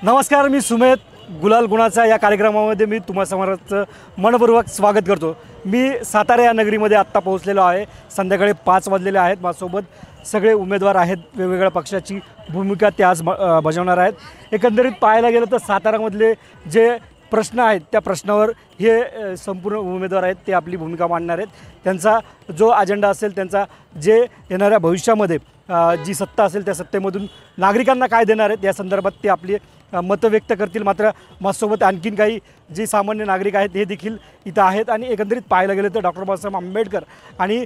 नमस्कार, मी सुमेध. गुलाल गुणाचा या कार्यक्रमामध्ये मी तुम्हा समोरचं मनपूर्वक स्वागत करतो. मी सातारा या नगरीमध्ये आत्ता पोहोचलेलो आहे. संध्याकाळी 5 वाजलेले आहेत. माझ्यासोबत सगळे उमेदवार आहेत. वेगवेगळ्या पक्षाची भूमिका ते आज बजावणार आहेत. एकंदरीत पाहायला गेलं तर सातारामधले जे प्रश्न आहेत त्या प्रश्नावर हे संपूर्ण उमेदवार आहेत ते आपली भूमिका मांडणार आहेत. त्यांचा जो अजेंडा असेल, त्यांचा जे येणाऱ्या भविष्यामध्ये जी सत्ता असेल त्या सत्तेमधून नागरिकांना काय देणार आहेत या संदर्भात ते आपली मतं व्यक्त करतील. मात्र माझ्यासोबत आणखीन काही जे सामान्य नागरिक आहेत हे देखील इथं आहेत. आणि एकंदरीत पाहायला गेलं तर डॉक्टर बाबासाहेब आंबेडकर आणि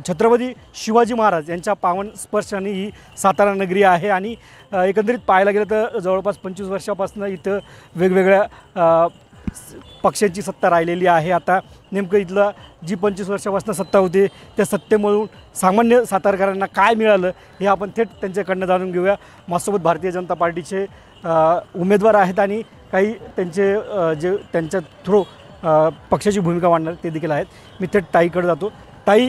छत्रपती शिवाजी महाराज यांच्या पावन स्पर्शाने ही सातारा नगरी आहे. आणि एकंदरीत पाहायला गेलं तर जवळपास 25 वर्षापासून इथं वेगवेगळ्या पक्षांची सत्ता राहिलेली आहे. आता नेमकं इथलं जी 25 वर्षापासून सत्ता होती त्या सत्तेमधून सामान्य सातारकरांना काय मिळालं हे आपण थेट त्यांच्याकडनं जाणून घेऊया. माझ्यासोबत भारतीय जनता पार्टीचे उमेदवार आहेत आणि काही त्यांचे जे त्यांच्या थ्रू पक्षाची भूमिका मांडणार ते देखील आहेत. मी थेट ताईकडे जातो. ताई,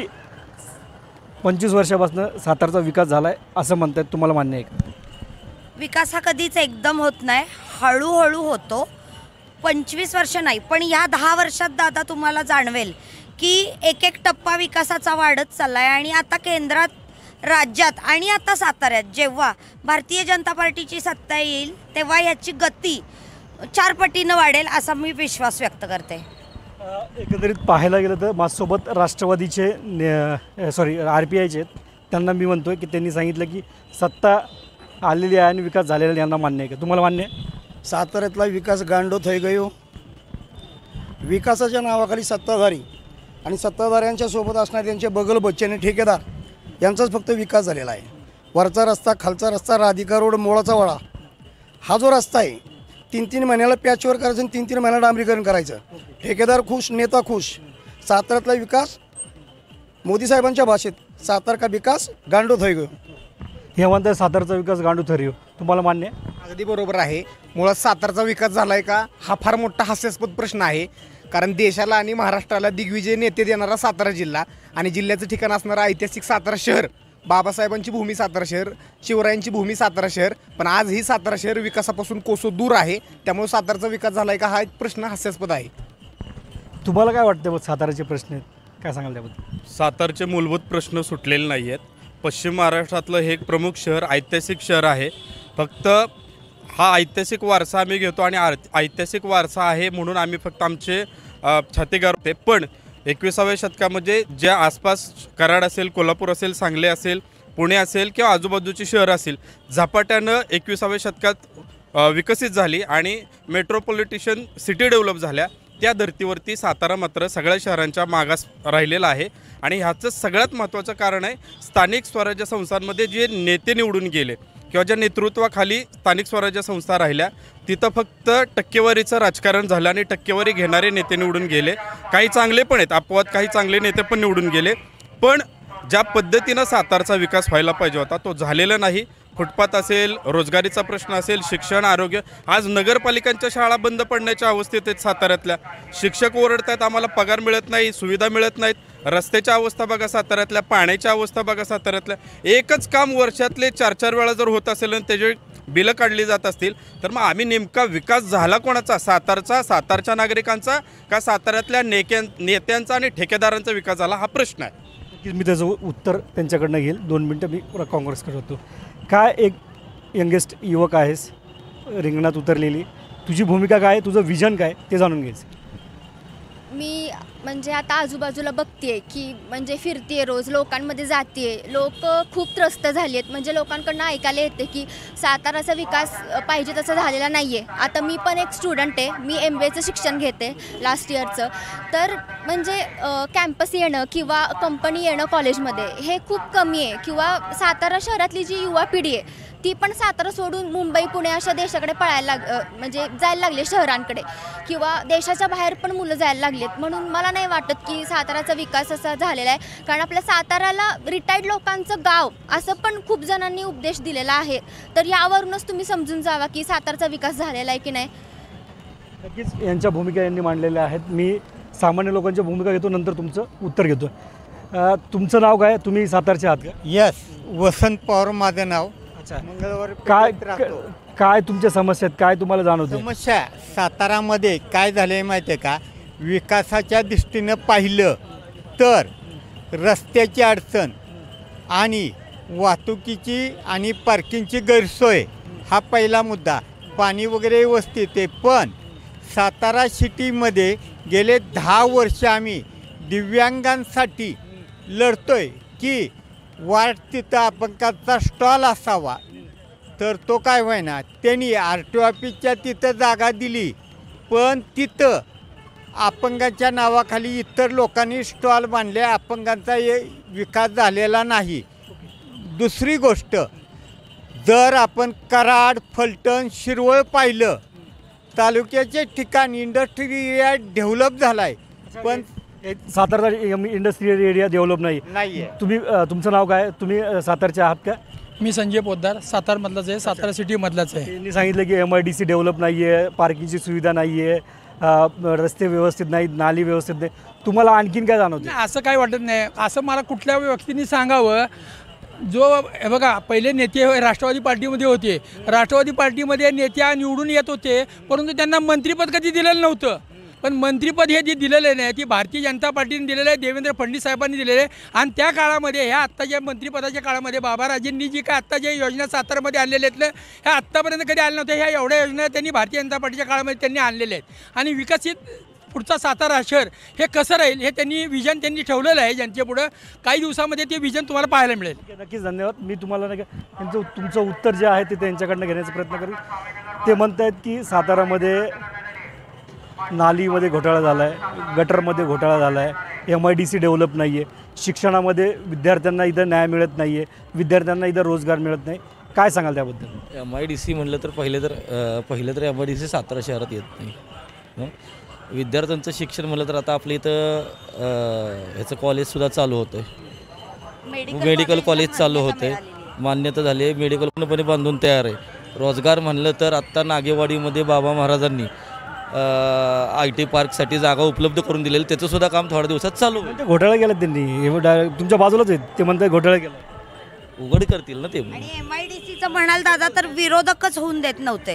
25 वर्षापासून सातारचा विकास झाला आहे असं म्हणतात, तुम्हाला मान्य आहे का? विकास हा कधीच एकदम होत नाही, हळूहळू होतो. 25 वर्ष नाही, पण या 10 वर्षात दादा तुम्हाला जाणवेल की एक एक टप्पा विकासाचा वाढत चालला आहे. आणि आता केंद्रात, राज्यात आणि आता साताऱ्यात जेव्हा भारतीय जनता पार्टीची सत्ता येईल तेव्हा याची गती 4 पटीनं वाढेल असा मी विश्वास व्यक्त करते. एकंदरीत पाहायला गेलं तर माझ्यासोबत राष्ट्रवादीचे RPIचे आहेत. त्यांना मी म्हणतो की त्यांनी सांगितलं की सत्ता आलेली आहे आणि विकास झालेला यांना मान्य आहे का? तुम्हाला मान्य आहे? साताऱ्यातला विकास गांडो થઈ गयो. विकासाच्या नावाखाली सत्ताधारी आणि सत्ताधाऱ्यांच्या सोबत असणारे त्यांचे बगल बच्चे आणि ठेकेदार यांचाच फक्त विकास झालेला आहे. वरचा रस्ता, खालचा रस्ता, राधिका रोड, मोळाचा वळा हा जो रस्ता आहे 3-3 महिन्याला पॅचवर करायचं आणि 3-3 महिन्याला डांबरीकरण करायचं. ठेकेदार खुश, नेता खुश. साताऱ्यातला विकास मोदी साहेबांच्या भाषेत सातारा का विकास गांडो થઈ गयो. हे म्हणतात सातारचा विकास गांडू ठरयो. तुम्हाला मान्य आहे? अगदी बरोबर आहे. मुळात सातारचा विकास झाला आहे का हा फार मोठा हास्यास्पद प्रश्न आहे. कारण देशाला आणि महाराष्ट्राला दिग्विजय नेते देणारा सातारा जिल्हा आणि जिल्ह्याचं ठिकाण असणारा ऐतिहासिक सातारा शहर, बाबासाहेबांची भूमी सातारा शहर, शिवरायांची भूमी सातारा शहर, पण आज ही सातारा शहर विकासापासून कोसो दूर आहे. त्यामुळे सातारचा विकास झाला आहे का हा एक प्रश्न हास्यास्पद आहे. तुम्हाला काय वाटतं साताराचे प्रश्न आहेत, काय सांगाल त्याबद्दल? सातारचे मूलभूत प्रश्न सुटलेले नाही आहेत. पश्चिम महाराष्ट्रातलं हे एक प्रमुख शहर, ऐतिहासिक शहर आहे. फक्त हा ऐतिहासिक वारसा आम्ही घेतो आणि ऐतिहासिक वारसा आहे म्हणून आम्ही फक्त आमचे छाती गारते. पण 21व्या शतकामध्ये ज्या आसपास कराड असेल, कोल्हापूर असेल, सांगली असेल, पुणे असेल किंवा आजूबाजूची शहरं असेल, झपाट्यानं 21व्या शतकात विकसित झाली आणि मेट्रोपॉलिटिशन सिटी डेव्हलप झाल्या. त्या धर्तीवरती सातारा मात्र सगळ्या शहरांच्या मागास राहिलेला आहे. आणि ह्याचं सगळ्यात महत्त्वाचं कारण आहे स्थानिक स्वराज्य संस्थांमध्ये जे नेते निवडून गेले किंवा ज्या नेतृत्वाखाली स्थानिक स्वराज्य संस्था राहिल्या तिथं फक्त टक्केवारीचं राजकारण झालं आणि टक्केवारी घेणारे नेते निवडून गेले. काही चांगले पण आहेत, अपवाद काही चांगले नेते पण निवडून गेले. पण ज्या पद्धतीनं सातारचा विकास व्हायला पाहिजे होता तो झालेला नाही. फुटपाथ असेल, रोजगारीचा प्रश्न असेल, शिक्षण, आरोग्य. आज नगरपालिकांच्या शाळा बंद पडण्याच्या अवस्थेत आहेत साताऱ्यातल्या. शिक्षक ओरडतात, आम्हाला पगार मिळत नाही, सुविधा मिळत नाहीत. रस्त्याच्या अवस्था बघा साताऱ्यातल्या, पाण्याच्या अवस्था बघा साताऱ्यातल्या. एकच काम वर्षातले 4-4 वेळा जर होत असेल आणि त्याचे बिलं काढली जात असतील तर मग आम्ही नेमका विकास झाला कोणाचा? सातारचा, सातारच्या नागरिकांचा का साताऱ्यातल्या नेत्यांचा आणि ठेकेदारांचा विकास झाला? हा प्रश्न आहे. मी त्याचं उत्तर त्यांच्याकडनं घेईल. 2 मिनटं मी काँग्रेसकडे होतो. काय एक यंगेस्ट युवक आहेस, रिंगणात उतरलेली, तुझी भूमिका काय, तुझं विजन काय ते जाणून घ्यायचं. मी म्हणजे आता आजूबाजूला बघते की म्हणजे फिरते, रोज लोकांमध्ये जाते. लोक खूप त्रस्त झाली आहेत. म्हणजे लोकांकडून ऐकायला येते की साताराचा विकास पाहिजे तसा झालेला नाही आहे. आता मी पण एक स्टुडंट आहे, मी MBAचं शिक्षण घेते लास्ट इयरचं. तर म्हणजे कॅम्पस येणं किंवा कंपनी येणं कॉलेजमध्ये हे खूप कमी आहे. किंवा सातारा शहरातली जी युवा पिढी आहे ती पण सातारा सोडून मुंबई, पुणे अशा देशाकडे पळायला म्हणजे जायला लागले, शहरांकडे किंवा देशाच्या बाहेर पण मुलं जायला लागलेत. म्हणून मला नाही वाटत की साताराचा विकास असा झालेला आहे. कारण आपल्या साताराला रिटायर्ड लोकांचं गाव असं पण खूप जणांनी उपदेश दिलेला आहे. तर यावरूनच तुम्ही समजून जावा की सातारचा विकास झालेला आहे की नाही. नक्कीच यांच्या भूमिका यांनी मांडलेल्या आहेत. मी सामान्य लोकांच्या भूमिका घेतो, नंतर तुमचं उत्तर घेतो. तुमचं नाव काय? तुम्ही सातारचे आहात का? यस, वसंत पवार माझं नाव. अच्छा मंगळवार काय पेठेत राहतो. काय तुमच्या समस्या आहेत, काय तुम्हाला जाणवते? समस्या सातारामध्ये काय झालं आहे माहिती आहे का, विकासाच्या दृष्टीनं पाहिलं तर रस्त्याची अडचण आणि वाहतुकीची आणि पार्किंगची गैरसोय हा पहिला मुद्दा. पाणी वगैरे व्यवस्थित आहे, पण सातारा सिटीमध्ये गेले 10 वर्ष आम्ही दिव्यांगांसाठी लढतोय की वाट तिथं अपंगाचा स्टॉल असावा, तर तो काय होईना. त्यांनी RTO ऑफिसच्या तिथं जागा दिली, पण तिथं अपंगाच्या नावाखाली इतर लोकांनी स्टॉल बांधले. अपंगांचा विकास झालेला नाही. दुसरी गोष्ट, जर आपण कराड, फलटण, शिरवळ पाहिलं, तालुक्याचे ठिकाण इंडस्ट्रियल एरिया डेव्हलप झाला आहे, पण सातारा इंडस्ट्रियल एरिया डेव्हलप नाही नाही आहे. तुम्ही तुमचं नाव काय? तुम्ही सातारचे आहात का? मी संजय पोद्दार, सातारमधलाच आहे, सातारा सिटीमधलाच आहे. त्यांनी सांगितलं की MIDC डेव्हलप नाही आहे, पार्किंगची सुविधा नाही आहे, रस्ते व्यवस्थित नाहीत, नाली व्यवस्थित नाही. तुम्हाला आणखीन काय जाणवते? नाही, असं काही वाटत नाही. असं मला कुठल्या व्यक्तीने सांगावं, जो हे बघा पहिले नेते राष्ट्रवादी पार्टीमध्ये होते, राष्ट्रवादी पार्टीमध्ये नेत्या निवडून येत होते, परंतु त्यांना मंत्रिपद कधी दिलेलं नव्हतं. पण मंत्रिपद हे जे दिलेलं नाही ती भारतीय जनता पार्टीने दिलेलं आहे, देवेंद्र फडणवीस साहेबांनी दिलेलं आहे. आणि त्या काळामध्ये ह्या आत्ताच्या मंत्रिपदाच्या काळामध्ये बाबाराजेंनी जी काय आत्ता ज्या योजना सातारामध्ये आणलेल्या आहेत ना, ह्या आत्तापर्यंत कधी आल्या नव्हत्या. ह्या एवढ्या योजना त्यांनी भारतीय जनता पार्टीच्या काळामध्ये त्यांनी आणलेल्या आहेत. आणि विकसित पुढचा सातारा शहर हे कसं राहील हे त्यांनी विजन त्यांनी ठेवलेलं आहे जनतेपुढं. काही दिवसामध्ये ते विजन तुम्हाला पाहायला मिळेल. नक्कीच धन्यवाद. मी तुम्हाला नाही का तुमचं उत्तर जे आहे ते त्यांच्याकडनं घेण्याचा प्रयत्न करेन. ते म्हणत आहेत की सातारामध्ये नालीमध्ये घोटाळा झाला आहे, गटरमध्ये घोटाळा झाला आहे, MIDC डेव्हलप नाही आहे, शिक्षणामध्ये विद्यार्थ्यांना इथं न्याय मिळत नाही आहे, विद्यार्थ्यांना इथं रोजगार मिळत नाही. काय सांगाल त्याबद्दल? MIDC म्हणलं तर पहिलं तर MIDC सातारा शहरात येत नाही. विद्यार्थ्यांचं शिक्षण म्हणलं तर आता आपल्या इथं ह्याचं कॉलेजसुद्धा चालू होतं आहे, मेडिकल कॉलेज चालू होतं आहे, मान्यता झाली आहे, मेडिकल पूर्णपणे बांधून तयार आहे. रोजगार म्हणलं तर आत्ता नागेवाडीमध्ये बाबा महाराजांनी IT पार्कसाठी जागा उपलब्ध करून दिलेली, त्याचंसुद्धा काम थोड्या दिवसात चालू आहे. घोटाळा केला त्यांनी, तुमच्या बाजूलाच आहेत ते म्हणतात घोटाळा केला. उघड करतील ना ते. आणि MIDCचं म्हणाल दादा तर विरोधकच होऊन देत नव्हते.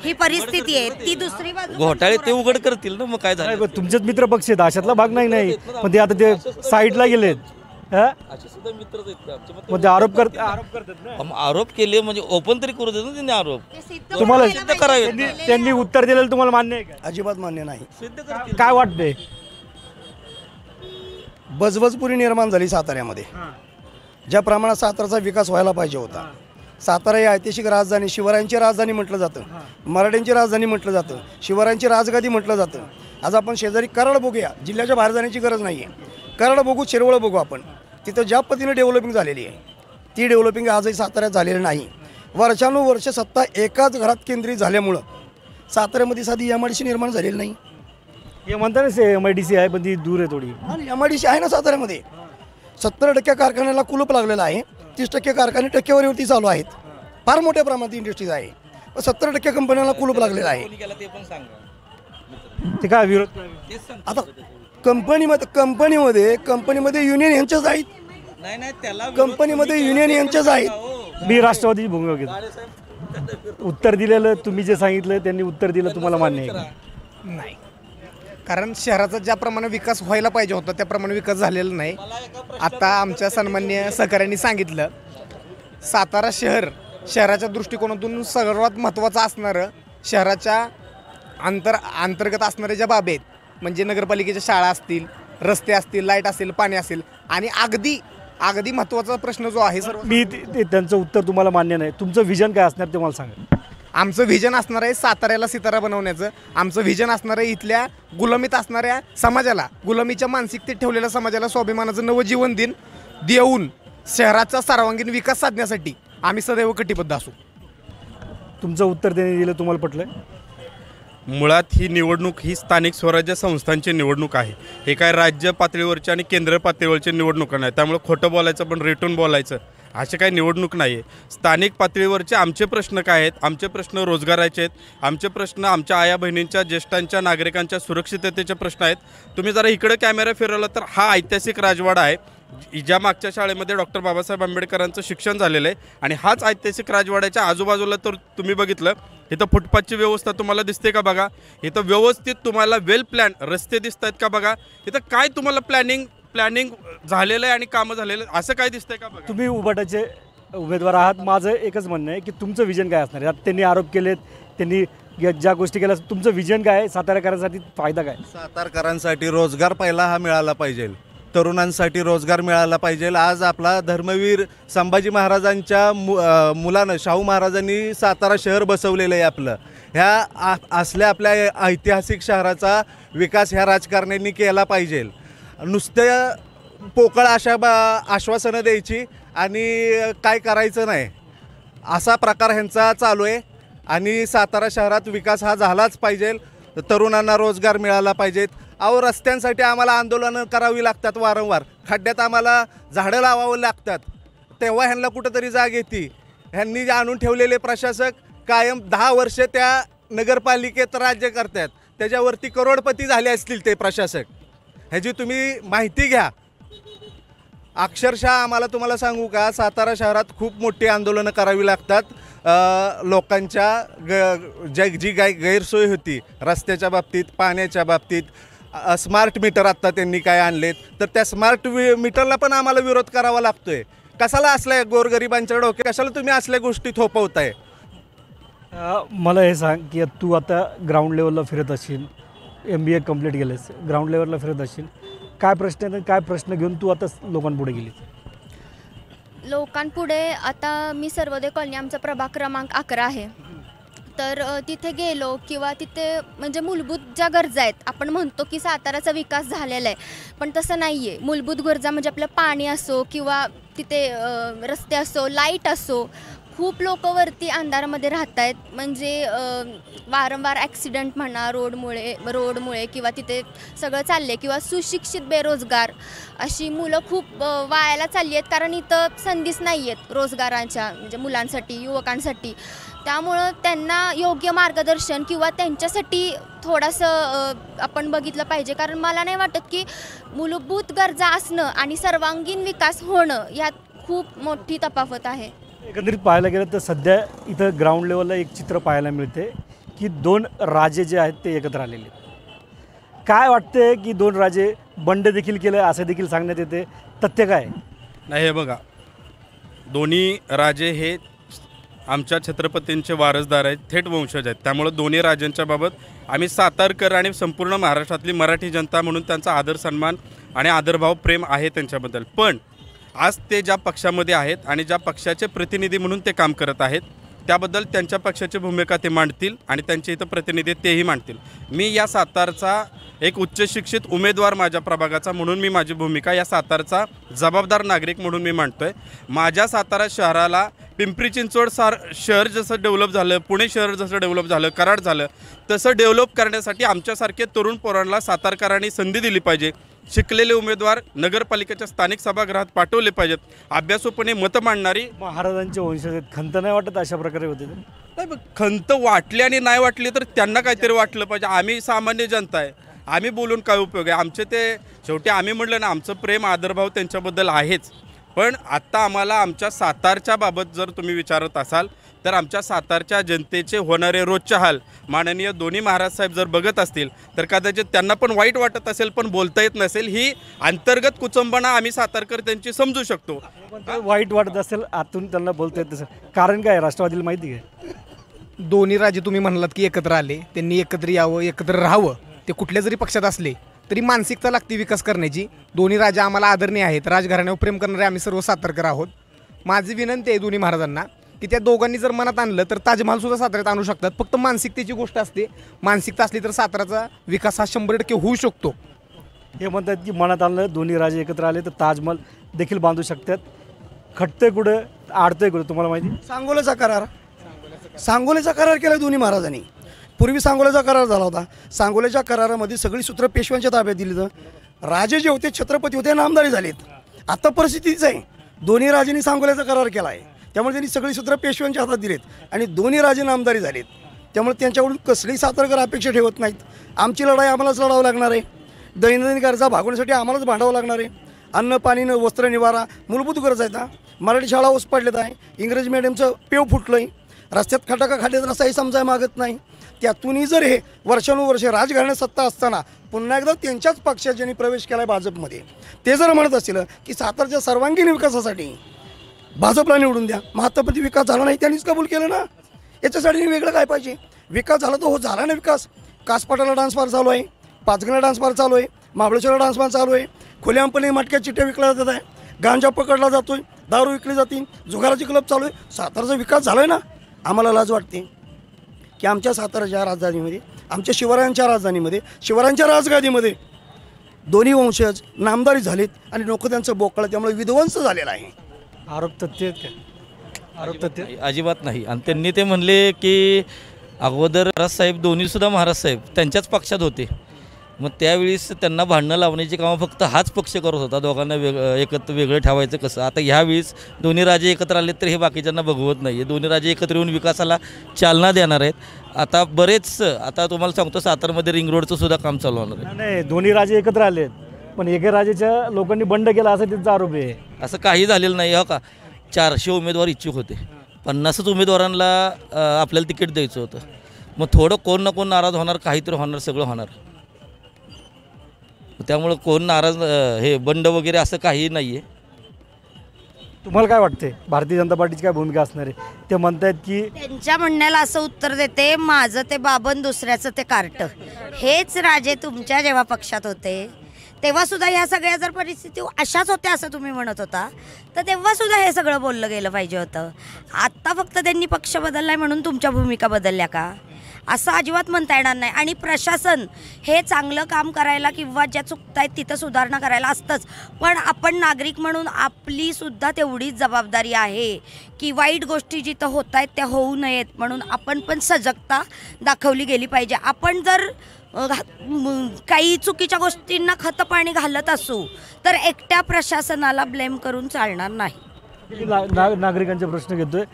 ही परिस्थिती आहे. ती दुसरी बाजू घोटाळे ते उघड करतील ना, मग काय झालं. तुमचेच मित्र पक्ष आहेत, अशातला भाग नाही पण ते आता ते साईडला गेलेत. असे सुद्धा मित्रच आहेत आमचे. मग ते आरोप करतात ना. आरोप केले म्हणजे ओपन तरी करू देत ना त्यांनी आरोप. तुम्हाला सिद्ध करावे. त्यांनी उत्तर दिलेलं तुम्हाला मान्य आहे का? अजिबात मान्य नाही. सिद्ध करतील. काय वाटतंय? बजबजपुरी निर्माण झाली साताऱ्यामध्ये. ज्या प्रमाणात साताराचा विकास व्हायला पाहिजे होता. सातारा ही ऐतिहासिक राजधानी, शिवरायांची राजधानी म्हटलं जातं, मराठ्यांची राजधानी म्हटलं जातं, शिवरायांची राजगादी म्हटलं जातं. आज आपण शेजारी कराड बघूया, जिल्ह्याच्या बाहेर जाण्याची गरज नाही आहे. कराड बघू, शिरवळ बघू आपण, तिथं ज्या पद्धतीने डेव्हलपिंग झालेली आहे ती डेव्हलपिंग आजही साताऱ्यात झालेली नाही. वर्षानुवर्ष सत्ता एकाच घरात केंद्रित झाल्यामुळं साताऱ्यामध्ये साधी MIDC निर्माण झालेली नाही. हे म्हणता ना MIDC आहे पण ती दूर आहे थोडी. आणि MIDC आहे ना साताऱ्यामध्ये. 70% कारखान्याला कुलूप लागलेलं आहे, 30% कारखाने टक्केवारीवरती चालू आहेत. फार मोठ्या प्रमाणात इंडस्ट्रीज आहे, पण 70% कंपन्यांना कुलूप लागलेलं आहे. ते पण सांगा. ते काय विरोध? आता कंपनीमध्ये युनियन यांच्याच आहेत. नाही त्याला कंपनीमध्ये युनियन यांच्याच आहेत. मी राष्ट्रवादीची भूमिका घेतो. उत्तर दिलेलं तुम्ही जे सांगितलं त्यांनी उत्तर दिलं तुम्हाला मान्य आहे का? नाही, कारण शहराचा ज्याप्रमाणे विकास व्हायला पाहिजे होता त्याप्रमाणे विकास झालेला नाही. आता आमच्या सन्माननीय सहकाऱ्यांनी सांगितलं, सातारा शहराच्या दृष्टिकोनातून सर्वात महत्त्वाचं असणारं, शहराच्या अंतर्गत असणाऱ्या ज्या बाबी आहेत म्हणजे नगरपालिकेच्या शाळा असतील, रस्ते असतील, लाईट असेल, पाणी असेल, आणि अगदी महत्त्वाचा प्रश्न जो आहे सर्व, मी त्यांचं उत्तर तुम्हाला मान्य नाही. तुमचं विजन काय असणार ते मला सांगा. आमचं व्हिजन असणार आहे साताऱ्याला सितारा बनवण्याचं. आमचं व्हिजन असणार आहे इथल्या गुलामीत असणाऱ्या समाजाला, गुलामीच्या मानसिकतेत ठेवलेल्या समाजाला स्वाभिमानाचं नवं जीवन देऊन शहराचा सर्वांगीण विकास साधण्यासाठी आम्ही सदैव कटिबद्ध असू. तुमचं उत्तर त्यांनी दिलं तुम्हाला पटलं? मुळात ही निवडणूक ही स्थानिक स्वराज्य संस्थांची निवडणूक आहे. हे काय राज्य पातळीवरची आणि केंद्र पातळीवरची निवडणुका नाही. त्यामुळे खोटं बोलायचं पण रेटून बोलायचं अशी काही निवडणूक नाही आहे. स्थानिक पातळीवरचे आमचे प्रश्न काय आहेत? आमचे प्रश्न रोजगाराचे आहेत, आमचे प्रश्न आमच्या आया बहिणींच्या, ज्येष्ठांच्या, नागरिकांच्या सुरक्षिततेचे प्रश्न आहेत. तुम्ही जरा इकडे कॅमेरा फिरवला तर हा ऐतिहासिक राजवाडा आहे. ज्या मागच्या शाळेमध्ये डॉक्टर बाबासाहेब आंबेडकरांचं शिक्षण झालेलं आहे आणि हाच ऐतिहासिक राजवाड्याच्या आजूबाजूला तर तुम्ही बघितलं इथं फुटपाथची व्यवस्था तुम्हाला दिसते का बघा, इथं व्यवस्थित तुम्हाला वेल प्लॅन रस्ते दिसत आहेत का बघा, इथं काय तुम्हाला प्लॅनिंग झालेलं आहे आणि कामं झालेलं आहे असं काय दिसतंय का बघा. तुम्ही उबाटाचे उमेदवार आहात, माझं एकच म्हणणं आहे की तुमचं विजन काय असणार आहे. आता त्यांनी आरोप केलेत, त्यांनी ज्या गोष्टी केल्या, तुमचं विजन काय आहे, साताराकरांसाठी फायदा काय? सातारकरांसाठी रोजगार पहिला हा मिळाला पाहिजे, तरुणांसाठी रोजगार मिळाला पाहिजे. आज आपला धर्मवीर संभाजी महाराजांच्या मुलानं शाहू महाराजांनी सातारा शहर बसवलेलं आहे आपलं. ह्या असल्या आपल्या ऐतिहासिक शहराचा विकास ह्या राजकारण्यांनी केला पाहिजे. नुसतं पोकळ आश्वासनं द्यायची आणि काय करायचं नाही असा प्रकार ह्यांचा चालू आहे. आणि सातारा शहरात विकास हा झालाच पाहिजे, तरुणांना रोजगार मिळाला पाहिजेत. अहो रस्त्यांसाठी आम्हाला आंदोलनं करावी लागतात, वारंवार खड्ड्यात आम्हाला झाडं लावावं लागतात, तेव्हा ह्यांना कुठंतरी जाग येते. ह्यांनी जे आणून ठेवलेले प्रशासक कायम 10 वर्ष त्या नगरपालिकेत राज्य करतात, त्याच्यावरती करोडपती झाले असतील ते प्रशासक. ह्याची तुम्ही माहिती घ्या. अक्षरशः आम्हाला तुम्हाला सांगू का, सातारा शहरात खूप मोठी आंदोलनं करावी लागतात. लोकांच्या जी गैरसोय होती रस्त्याच्या बाबतीत, पाण्याच्या बाबतीत. स्मार्ट मीटर आत्ता त्यांनी काय आणलेत, तर त्या स्मार्ट मीटरला पण आम्हाला विरोध करावा लागतोय. कशाला असल्या गोरगरिबांच्या डोक्यात कशाला तुम्ही असल्या गोष्टी थोपवताय? मला हे सांग की तू आता ग्राउंड लेवलला फिरत असशील, MBA कंप्लीट केलेस, ग्राउंड लेवलला फिरत असशील, काय प्रश्न आहेत, काय प्रश्न घेऊन तू आता लोकांपुढे गेलीस? लोकांपुढे आता मी सर्वोदय कॉलनी, आमचा प्रभाग क्रमांक 11 आहे. तर तिथे गेलो किंवा तिथे म्हणजे मूलभूत ज्या गरजा आहेत, आपण म्हणतो की साताराचा विकास झालेला आहे, पण तसं नाही आहे. मूलभूत गरजा म्हणजे आपलं पाणी असो किंवा तिथे रस्ते असो, लाईट असो. खूप लोक वरती अंधारामध्ये राहत आहेत, म्हणजे वारंवार ॲक्सिडेंट म्हणा रोडमुळे किंवा तिथे सगळं चाललं आहे, किंवा सुशिक्षित बेरोजगार अशी मुलं खूप वायाला चालली आहेत, कारण इथं संधीच नाही आहेत रोजगाराच्या, म्हणजे मुलांसाठी, युवकांसाठी. त्यामुळं त्यांना योग्य मार्गदर्शन किंवा त्यांच्यासाठी थोडंसं आपण बघितलं पाहिजे. कारण मला नाही वाटत की मूलभूत गरजा असणं आणि सर्वांगीण विकास होणं यात खूप मोठी तफावत आहे. एकंदरीत पाहायला गेलं तर सध्या इथं ग्राउंड लेवलला एक चित्र पाहायला मिळते की 2 राजे जे आहेत ते एकत्र आलेले आहेत. काय वाटते की 2 राजे बंड देखील केलं असं देखील सांगण्यात येते, तथ्य काय? नाही, हे बघा, दोन्ही राजे हे आमच्या छत्रपतींचे वारसदार आहेत, थेट वंशज आहेत. त्यामुळे दोन्ही राजांच्या बाबत आम्ही सातारकर आणि संपूर्ण महाराष्ट्रातली मराठी जनता म्हणून त्यांचा आदर सन्मान आणि आदरभाव प्रेम आहे त्यांच्याबद्दल. पण आज ते ज्या पक्षामध्ये आहेत आणि ज्या पक्षाचे प्रतिनिधी म्हणून ते काम करत आहेत, त्याबद्दल त्यांच्या पक्षाची भूमिका ते मांडतील आणि त्यांचे इथं प्रतिनिधी तेही मांडतील. मी या सातारचा एक उच्च शिक्षित उमेदवार माझ्या प्रभागाचा म्हणून मी माझी भूमिका या सातारचा जबाबदार नागरिक म्हणून मी मांडतोय. माझ्या सातारा शहराला पिंपरी चिंचवड शहर जसं डेव्हलप झालं, पुणे शहर जसं डेव्हलप झालं, कराड झालं, तसं डेव्हलप करण्यासाठी आमच्यासारखे तरुण पोरांना सातारकरांनी संधी दिली पाहिजे. शिकलेले उमेदवार नगरपालिकेच्या स्थानिक सभागृहात पाठवले पाहिजेत. अभ्यासूपणे मतं मांडणारी महाराजांचे वंशज आहेत, खंत नाही वाटत अशा प्रकारे होते? नाही, खंत वाटली आणि नाही वाटली तर त्यांना काहीतरी वाटलं पाहिजे. आम्ही सामान्य जनता आहे, आम्ही बोलून काय उपयोग आहे? आमचे ते शेवटी आम्ही म्हटलं ना, आमचं प्रेम आदरभाव त्यांच्याबद्दल आहेच. पण आत्ता आम्हाला आमच्या सातारच्या बाबत जर तुम्ही विचारत असाल तर आमच्या सातारच्या जनतेचे होणारे रोजचे हाल माननीय दोन्ही महाराज साहेब जर बघत असतील तर कदाचित त्यांना पण वाईट वाटत असेल, पण बोलता येत नसेल. ही अंतर्गत कुचंबना आम्ही सातारकर त्यांची समजू शकतो. वाईट वाटत असेल, आतून त्यांना बोलता येत नसेल, कारण काय? राष्ट्रवादीला माहिती आहे दोन्ही राजे तुम्ही म्हणालात की एकत्र आले, त्यांनी एकत्र यावं, एकत्र राहावं. ते कुठल्या जरी पक्षात असले तरी मानसिकता लागते विकास करण्याची. दोन्ही राजा आम्हाला आदरणीय आहेत, राजघराण्यावर प्रेम करणारे आम्ही सर्व सातारकर आहोत. माझी विनंती आहे दोन्ही महाराजांना की त्या दोघांनी जर मनात आणलं तर ताजमहालसुद्धा साताऱ्यात आणू शकतात. फक्त मानसिकतेची गोष्ट असते, मानसिकता असली तर साताराचा विकास हा 100% होऊ शकतो. हे म्हणतात की मनात आणलं, दोन्ही राजे एकत्र आले तर ताजमहल देखील बांधू शकतात. खटतंय कुठं, आडतंय कुठं तुम्हाला माहिती? सांगोलेचा करार केला दोन्ही महाराजांनी. पूर्वी सांगोलेचा करार झाला होता. सांगोलेच्या करारामध्ये सगळी सूत्र पेशव्यांच्या ताब्यात दिली. तर राजे जे होते, छत्रपती होते, नामदारी झालेत. आता परिस्थितीच आहे, दोन्ही राजांनी सांगोलेचा करार केला आहे, त्यामुळे त्यांनी सगळी सूत्र पेशव्यांच्या हातात दिलेत आणि दोन्ही राजे नामदारी झालेत. त्यामुळे त्यांच्याकडून कसलीही सातारकर अपेक्षा ठेवत नाहीत. आमची लढाई आम्हालाच लढावं लागणार आहे, दैनंदिन गरजा भागवण्यासाठी आम्हालाच भांडावं लागणार आहे. अन्न पाणी न वस्त्र निवारा मूलभूत गरज आहेत ना. मराठी शाळा ओस पडलेत आहे, इंग्रजी मिडियमचं पेव फुटलं आहे, रस्त्यात खटाका खाड्यात रस्ताही समजाय मागत नाही. त्यातूनही जर हे वर्षानुवर्ष राजघराण्यात सत्ता असताना पुन्हा एकदा त्यांच्याच पक्षात ज्यांनी प्रवेश केला आहे भाजपमध्ये, ते जर म्हणत असतील की सातारच्या सर्वांगीण विकासासाठी भाजपला निवडून द्या, महात्मापती विकास झाला नाही त्यांनीच कबूल केलं ना. याच्यासाठी वेगळं काय पाहिजे? विकास झाला तर हो, झाला ना विकास. कासपाटाला डान्स बार चालू आहे, पाचगणला डान्स बार चालू आहे, महाबळेश्वरला डान्स बार चालू आहे, खुल्यामपणे मटक्या चिट्ट्या विकल्या जात आहे, गांजा पकडला जातोय, दारू विकली जाते, जुगाराची क्लब चालू आहे. साताराचा विकास झाला आहे ना. आम्हाला लाज वाटते की आमच्या साताराच्या राजधानीमध्ये, आमच्या शिवरायांच्या राजधानीमध्ये, शिवरायांच्या राजगादीमध्ये दोन्ही वंशज नामदारी झालेत आणि लोक त्यांचं बोकळं, त्यामुळे विध्वंस झालेला आहे. आरोप तथ्य आहेत का? आरोप तथ्य अजिबात नाही. आणि त्यांनी ते म्हणले की अगोदर महाराजसाहेब दोन्हीसुद्धा महाराजसाहेब त्यांच्याच पक्षात होते, मग त्यावेळेस त्यांना भांडणं लावण्याची कामं फक्त हाच पक्ष करत होता, दोघांना एकत्र वेगळं ठेवायचं कसं. आता ह्यावेळेस दोन्ही राजे एकत्र आले तर हे बाकीच्यांना बघवत नाही आहे. दोन्ही राजे एकत्र येऊन विकासाला चालना देणार आहेत. आता बरेच, आता तुम्हाला सांगतो सातारमध्ये रिंग रोडचं सुद्धा काम चालू होणार आहे. नाही, दोन्ही राजे एकत्र आलेत, पण एके राजेच्या लोकांनी बंड केला असा त्यांचा आरोप आहे. असं काही झालेलं नाही. हो का, 400 उमेदवार इच्छुक होते, 50च उमेदवारांना आपल्याला तिकीट द्यायचं होतं. मग थोडं कोण ना कोण नाराज होणार, काहीतरी होणार, सगळं होणार. त्यामुळं कोण नाराज, हे बंड वगैरे असं काही नाही आहे. तुम्हाला काय वाटते भारतीय जनता पार्टीची काय भूमिका असणार आहे? ते म्हणतायत की त्यांच्या म्हणण्याला असं उत्तर देते, माझं ते बाबन दुसऱ्याचं ते कार्ट. हेच राजे तुमच्या जेव्हा पक्षात होते तेव्हा सुद्धा ह्या सगळ्या जर परिस्थिती अशाच होत्या असं तुम्ही म्हणत होता, तर तेव्हा सुद्धा हे सगळं बोललं गेलं पाहिजे होतं. आत्ता फक्त त्यांनी पक्ष बदललाय म्हणून तुमच्या भूमिका बदलल्या का, असं अजिबात म्हणता येणार नाही. आणि प्रशासन हे चांगलं काम करायला किंवा ज्या चुकतायत तिथं सुधारणा करायला असतंच, पण आपण नागरिक म्हणून आपलीसुद्धा तेवढीच जबाबदारी आहे की वाईट गोष्टी जिथं होत आहेत त्या होऊ नयेत, म्हणून आपण पण सजगता दाखवली गेली पाहिजे. आपण जर काही चुकीच्या गोष्टींना खतं पाणी घालत असू तर एकट्या प्रशासनाला ब्लेम करून चालणार नाही. नागरिकांचे प्रश्न घेतोय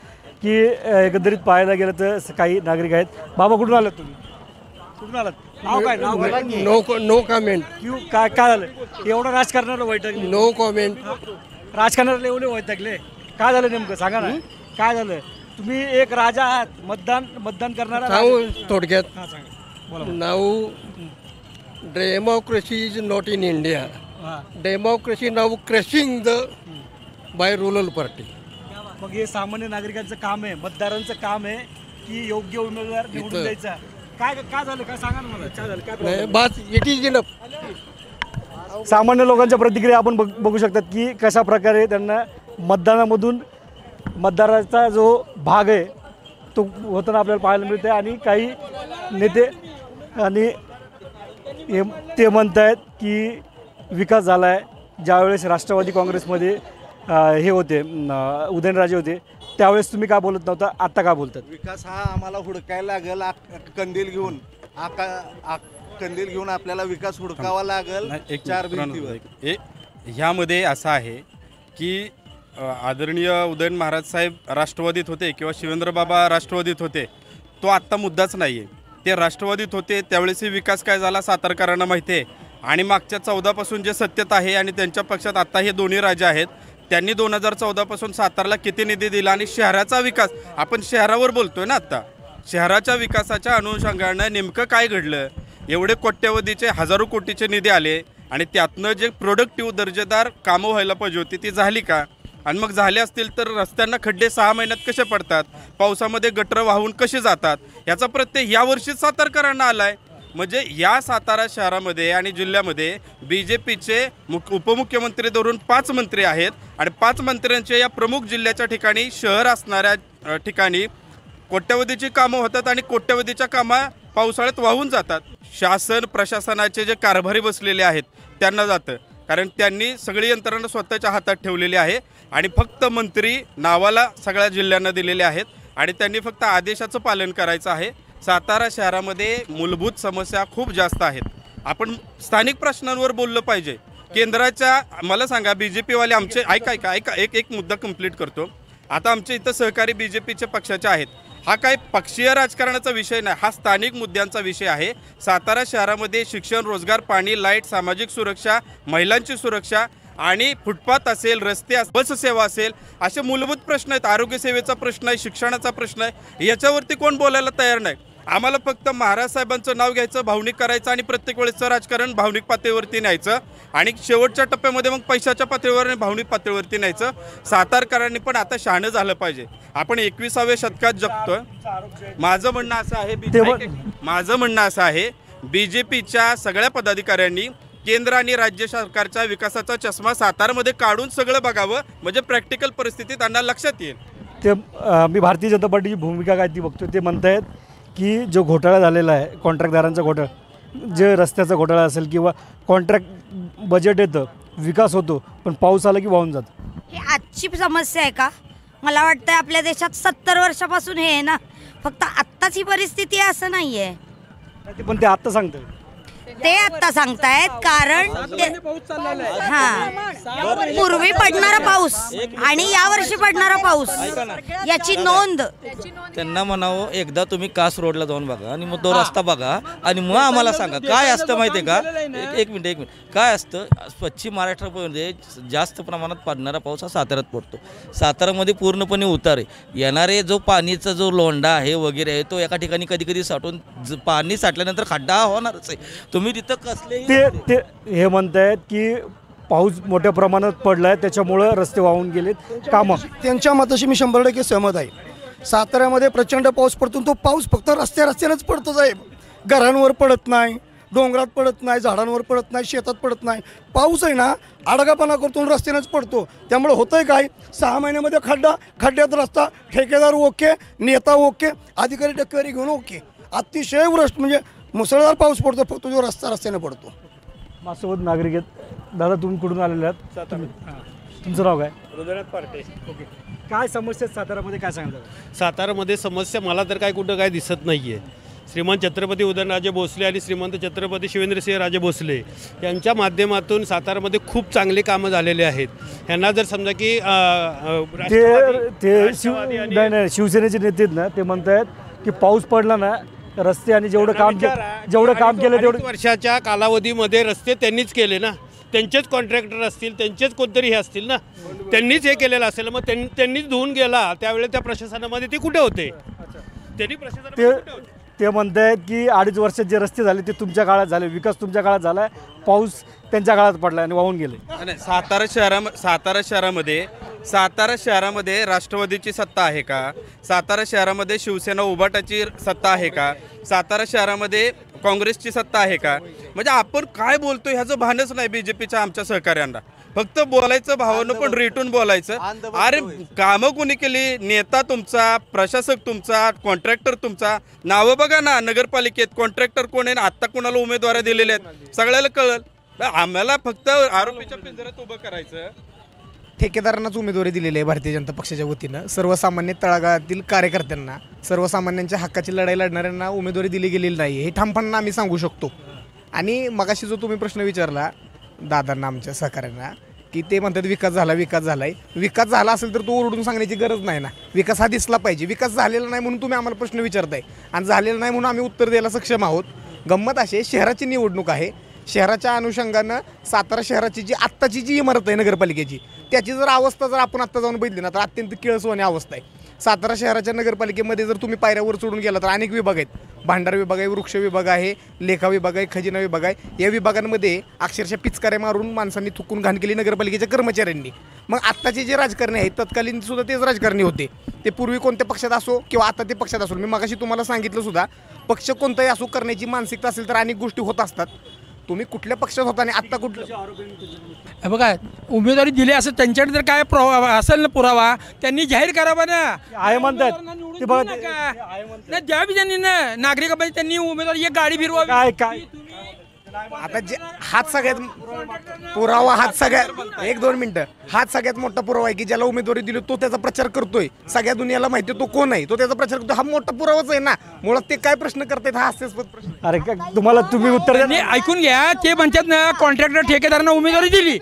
की एकंदरीत पाहायला गेलं तर काही नागरिक आहेत. बाबा कुठून आलात तुम्ही? कुठून आलात? नाव काय? नाव काय? No comment. काय काय झालं? एवढं राजकारणाला वैतागले? No comment. राजकारणाला एवढे वैतागले काय झालं नेमकं सांगा ना. काय झालं? तुम्ही एक राजा आहात, मतदान करणारा. सांगू थोडक्यात. Now democracy is not in India. Democracy now crushing the by rural party. मग हे सामान्य नागरिकांचं काम आहे, मतदारांचं काम आहे की योग्य उमेदवार निवडून द्यायचा. काय काय झालं? काय सांगा ना मला. काय झालं? काय बस इट इज इनफ. सामान्य लोकांच्या प्रतिक्रिया आपण बघू शकतात की कशा प्रकारे त्यांना मतदानामधून मतदाराचा जो भाग आहे तो होताना आपल्याला पाहायला मिळते. आणि काही नेते आणि ते म्हणत आहेत की विकास झाला आहे. ज्यावेळेस राष्ट्रवादी काँग्रेसमध्ये हे होते, उदयनराजे होते, त्यावेळेस तुम्ही काय बोलत नव्हता, आत्ता काय बोलतात? विकास हा आम्हाला हुडकायला लागेल. कंदील घेऊन कंदील घेऊन आपल्याला विकास हुडकावा लागेल. ह्यामध्ये असं आहे की आदरणीय उदयन महाराज साहेब राष्ट्रवादीत होते किंवा शिवेंद्रबाबा राष्ट्रवादीत होते, तो आत्ता मुद्दाच नाही आहे. ते राष्ट्रवादीत होते त्यावेळेसही विकास काय झाला सातारकरांना माहिती आहे. आणि मागच्या 14पासून जे सत्तेत आहे आणि त्यांच्या पक्षात आत्ता हे दोन्ही राजे आहेत, त्यांनी 2014पासून सातारला किती निधी दिला आणि शहराचा विकास, आपण शहरावर बोलतोय ना आत्ता, शहराच्या विकासाच्या अनुषंगानं नेमकं काय घडलं. एवढे कोट्यवधीचे हजारो कोटीचे निधी आले आणि त्यातनं जे प्रोडक्टिव्ह दर्जेदार कामं व्हायला पाहिजे होती ती झाली का? आणि मग झाले असतील तर रस्त्यांना खड्डे 6 महिन्यात कसे पडतात, पावसामध्ये गटरं वाहून कसे जातात, याचा प्रत्यय यावर्षीच सातारकरांना आला आहे. म्हणजे या सातारा शहरामध्ये आणि जिल्ह्यामध्ये BJPचे उपमुख्यमंत्री धरून 5 मंत्री आहेत आणि 5 मंत्र्यांच्या या प्रमुख जिल्ह्याच्या ठिकाणी शहर असणाऱ्या ठिकाणी कोट्यवधीची कामं होतात आणि कोट्यवधीच्या कामं पावसाळ्यात वाहून जातात. शासन प्रशासनाचे जे कारभारी बसलेले आहेत त्यांना जातं, कारण त्यांनी सगळी यंत्रणा स्वतःच्या हातात ठेवलेली आहे आणि फक्त मंत्री नावाला सगळ्या जिल्ह्यांना दिलेले आहेत आणि त्यांनी फक्त आदेशाचं पालन करायचं आहे. सातारा शहरामध्ये मूलभूत समस्या खूप जास्त आहेत. आपण स्थानिक प्रश्नांवर बोललं पाहिजे. केंद्राच्या, मला सांगा BJPवाले आमचे, ऐका एक मुद्दा कंप्लीट करतो. आता आमच्या इथं सहकारी BJPचे पक्षाचे आहेत. हा काय पक्षीय राजकारणाचा विषय नाही, हा स्थानिक मुद्द्यांचा विषय आहे. सातारा शहरामध्ये शिक्षण, रोजगार, पाणी, लाईट, सामाजिक सुरक्षा, महिलांची सुरक्षा आणि फुटपाथ असेल, रस्ते बस सेवा असेल, असे मूलभूत प्रश्न आहेत. आरोग्यसेवेचा प्रश्न आहे, शिक्षणाचा प्रश्न आहे, याच्यावरती कोण बोलायला तयार नाही. आम्हाला फक्त महाराज साहेबांचं नाव घ्यायचं, भावनिक करायचं आणि प्रत्येक वेळेसचं राजकारण भावनिक पातळीवरती न्यायचं आणि शेवटच्या टप्प्यामध्ये मग पैशाच्या पातळीवर आणि भावनिक पातळीवरती न्यायचं. सातारकरांनी पण आता शहाणं झालं पाहिजे. आपण 21व्या शतकात जगतोय. माझं म्हणणं असं आहे BJPच्या सगळ्या पदाधिकाऱ्यांनी केंद्र आणि राज्य सरकारच्या विकासाचा चष्मा सातारमध्ये काढून सगळं बघावं, म्हणजे प्रॅक्टिकल परिस्थिती त्यांना लक्षात येईल. ते मी भारतीय जनता पार्टीची भूमिका काय ती बघतो. ते म्हणत आहेत की जो घोटाळा झालेला आहे, कॉन्ट्रॅक्टदारांचा घोटाळा, जे रस्त्याचा घोटाळा असेल किंवा कॉन्ट्रॅक्ट बजेट येतं, विकास होतो, पण पाऊस आला की वाहून जातं. ही आजची समस्या आहे का? मला वाटतं आपल्या देशात 70 वर्षापासून हे आहे ना, फक्त आत्ताच ही परिस्थिती आहे असं नाही आहे. पण ते आत्ता सांगतं, ते आत्ता सांगतायत कारण पूर्वी पडणारा पाऊस आणि यावर्षी पडणारा पाऊस याची नोंद त्यांना म्हणावं, एकदा तुम्ही कास रोडला जाऊन बघा आणि मग तो रस्ता बघा आणि मग आम्हाला सांगा काय असतं माहिती आहे का. एक मिनिट काय असतं, पश्चिम महाराष्ट्रामध्ये जास्त प्रमाणात पडणारा पाऊस हा साताऱ्यात पडतो. साताऱ्यामध्ये पूर्णपणे उतार आहे. येणारे जो पाणीचा जो लोंढा आहे वगैरे आहे तो एका ठिकाणी कधी कधी साठून पाणी साठल्यानंतर खड्डा होणारच आहे. तुम्ही तिथं कसले ते हे म्हणतायत की पाऊस मोठ्या प्रमाणात पडलाय त्याच्यामुळं रस्ते वाहून गेलेत. कामं त्यांच्या मताशी मी 100% सहमत आहे. साताऱ्यामध्ये प्रचंड पाऊस पडतो, तो पाऊस फक्त रस्त्यानेच पडतो साहेब. घरांवर पडत नाही, डोंगरात पडत नाही, झाडांवर पडत नाही, शेतात पडत नाही. पाऊस आहे ना आडगापणा करतो, रस्त्यानेच पडतो. त्यामुळे होतंय काय, 6 महिन्यामध्ये खड्ड्यात रस्ता, ठेकेदार ओके, नेता ओके, अधिकारी टक्केवारी घेऊन ओके. अतिशय वृष्ट म्हणजे मुसळधार पाऊस पडतो, फक्त जो रस्त्याने पडतो. माझ्यासोबत नागरिक आहेत. दादा तुम्ही कुठून आलेले आहात? तुमचं नाव काय? हृदयनाथ पार्टे. ओके, काय समस्या सातारामध्ये काय सांगता? सातारामध्ये समस्या मला तर काय कुठं काय दिसत नाही आहे. श्रीमंत छत्रपती उदयनराजे भोसले आणि श्रीमंत छत्रपती शिवेंद्रसिंहराजे भोसले यांच्या माध्यमातून सातारामध्ये खूप चांगले कामं झालेले आहेत. यांना जर समजा की नाही शिवसेनेचे नेते आहेत ना, ते म्हणतायत की पाऊस पडला ना रस्ते आणि जेवढं काम केलं तेवढं वर्षाच्या कालावधीमध्ये रस्ते त्यांनीच केले ना, त्यांचेच कॉन्ट्रॅक्टर असतील, त्यांचेच कोणतरी हे असतील ना, त्यांनीच हे केलेलं असेल. मग त्यांनीच धुवून गेला त्यावेळेला त्या प्रशासनामध्ये ते कुठे होते? त्यांनी प्रशासनामध्ये ते म्हणतायत की 2.5 वर्षात जे रस्ते झाले ते तुमच्या काळात झाले, विकास तुमच्या काळात झाला, पाऊस त्यांच्या काळात पडला आणि वाहून गेले. सातारा शहरामध्ये राष्ट्रवादीची सत्ता आहे का? सातारा शहरामध्ये शिवसेना उभाटाची सत्ता आहे का? सातारा शहरामध्ये काँग्रेसची सत्ता आहे का? म्हणजे आपण काय बोलतो ह्याचं भानच नाही BJPच्या आमच्या सहकाऱ्यांना. फक्त बोलायचं, भावानं पण रेटून बोलायचं. अरे कामं कोणी केली? नेता तुमचा, प्रशासक तुमचा, कॉन्ट्रॅक्टर तुमचा. नावं बघा ना नगरपालिकेत, कॉन्ट्रॅक्टर कोण आहे, आत्ता कोणाला उमेदवारी दिलेल्या आहेत सगळ्याला कळलं. आम्हाला फक्त आरोपीच्या पिंजऱ्यात उभं करायचं. ठेकेदारांनाच उमेदवारी दिलेली आहे भारतीय जनता पक्षाच्या वतीनं. सर्वसामान्य तळागाळातील कार्यकर्त्यांना, सर्वसामान्यांच्या हक्काची लढाई लढणाऱ्यांना उमेदवारी दिली गेलेली नाही, हे ठामपणे आम्ही सांगू शकतो. आणि मगाशी जो तुम्ही प्रश्न विचारला दादांना, आमच्या सहकाऱ्यांना, की ते म्हणतात विकास झाला आहे. विकास झाला असेल तर तो ओरडून सांगण्याची गरज नाही ना. विकास हा दिसला पाहिजे. विकास झालेला नाही म्हणून तुम्ही आम्हाला प्रश्न विचारताय आणि झालेला नाही म्हणून आम्ही उत्तर द्यायला सक्षम आहोत. गंमत अशी, शहराची निवडणूक आहे. शहराच्या अनुषंगानं सातारा शहराची जी आत्ताची जी इमारत आहे नगरपालिकेची, त्याची जर अवस्था जर आपण आत्ता जाऊन बघितली ना तर अत्यंत किळसवाणी अवस्था आहे. सातारा शहराच्या नगरपालिकेमध्ये जर तुम्ही पायऱ्यावर चढून गेला तर अनेक विभाग आहेत. भांडार विभाग आहे, वृक्ष विभाग आहे, लेखा विभाग आहे, खजिना विभाग आहे. या विभागांमध्ये अक्षरशः पिचकाऱ्या मारून माणसांनी थुकून घाण केली नगरपालिकेच्या कर्मचाऱ्यांनी. मग आत्ताचे जे राजकारणी आहेत तत्कालीन सुद्धा तेच राजकारणी होते. ते पूर्वी कोणत्या पक्षात असो किंवा आता ते पक्षात असो, मी मगाशी तुम्हाला सांगितलं सुद्धा, पक्ष कोणताही असो करण्याची मानसिकता असेल तर अनेक गोष्टी होत असतात. तुम्ही कुठल्या पक्षात होता आणि आत्ता कुठलं बघा, उमेदवारी दिली असं त्यांच्याकडे जर काय असेल ना पुरावा, त्यांनी जाहीर करावा ना. आहे म्हणतात ते बघा, द्यावी त्यांनी ना नागरिकांमध्ये, त्यांनी उमेदवारी एक गाडी फिरवा. काय आता जे हाच सगळ्यात पुरावा, हाच सगळ्यात 1-2 मिनिटं, हाच सगळ्यात मोठा पुरावा आहे की ज्याला उमेदवारी दिली तो त्याचा प्रचार करतोय. सगळ्या दुनियाला माहिती आहे तो कोण आहे, तो त्याचा प्रचार करतो. हा मोठा पुरावाच आहे ना. मुळात ते काय प्रश्न करतायत हा हास्यास्पद प्रश्न. अरे तुम्ही उत्तर द्या. ऐकून घ्या, ते म्हणतात ना कॉन्ट्रॅक्टर ठेकेदारांना उमेदवारी दिली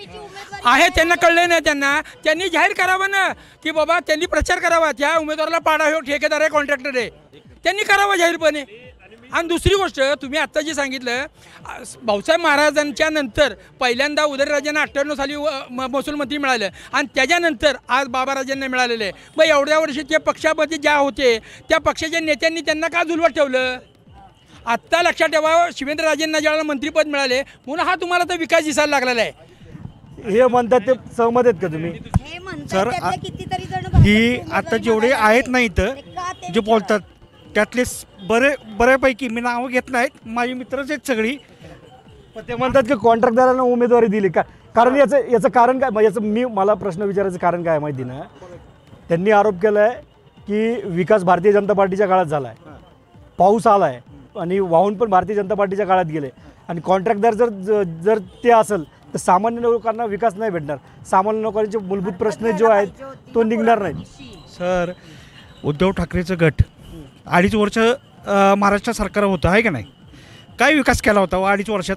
आहे, त्यांना कळलं ना, त्यांनी जाहीर करावं ना की बाबा त्यांनी प्रचार करावा, त्या उमेदवाराला पाडा, हो ठेकेदार आहे, कॉन्ट्रॅक्टर आहे, त्यांनी करावं जाहीरपणे. आणि दुसरी गोष्ट तुम्ही आत्ता जे सांगितलं भाऊसाहेब महाराजांच्या नंतर पहिल्यांदा उदयनराजेंना 98 साली महसूल मंत्री मिळालं आणि त्याच्यानंतर आज बाबाराजांना मिळालेलं आहे. मग एवढ्या वर्षी त्या पक्षामध्ये ज्या होते त्या पक्षाच्या नेत्यांनी त्यांना का झुलवत ठेवलं? आत्ता लक्षात ठेवा, शिवेंद्रराजेंना ज्यावेळेला मंत्रिपद मिळाले म्हणून हा तुम्हाला तर विकास दिसायला लागलेला आहे. हे म्हणतात ते सहमत आहेत का तुम्ही? हे सर, म्हणतात कितीतरी जण ही आता जेवढे आहेत ना इथं जे बोलतात त्यातले बऱ्यापैकी मी नावं घेत नाहीत, माझी मित्रच आहेत सगळी. पण ते म्हणतात की कॉन्ट्रॅक्टदारांना उमेदवारी दिली का? कारण याचं कारण काय? मला प्रश्न विचारायचं कारण काय माहिती ना, त्यांनी आरोप केला आहे की विकास भारतीय जनता पार्टीच्या काळात झाला आहे, पाऊस आला आहे आणि वाहून पण भारतीय जनता पार्टीच्या काळात गेले आणि कॉन्ट्रॅक्टदार जर ते असेल तर सामान्य लोकांना विकास नाही भेटणार, सामान्य लोकांचे मूलभूत प्रश्न जो आहेत तो निघणार नाही. सर, उद्धव ठाकरेचं गट 2.5 वर्ष महाराष्ट्र सरकार होतं आहे का नाही? काय विकास केला होता 2.5 वर्षात?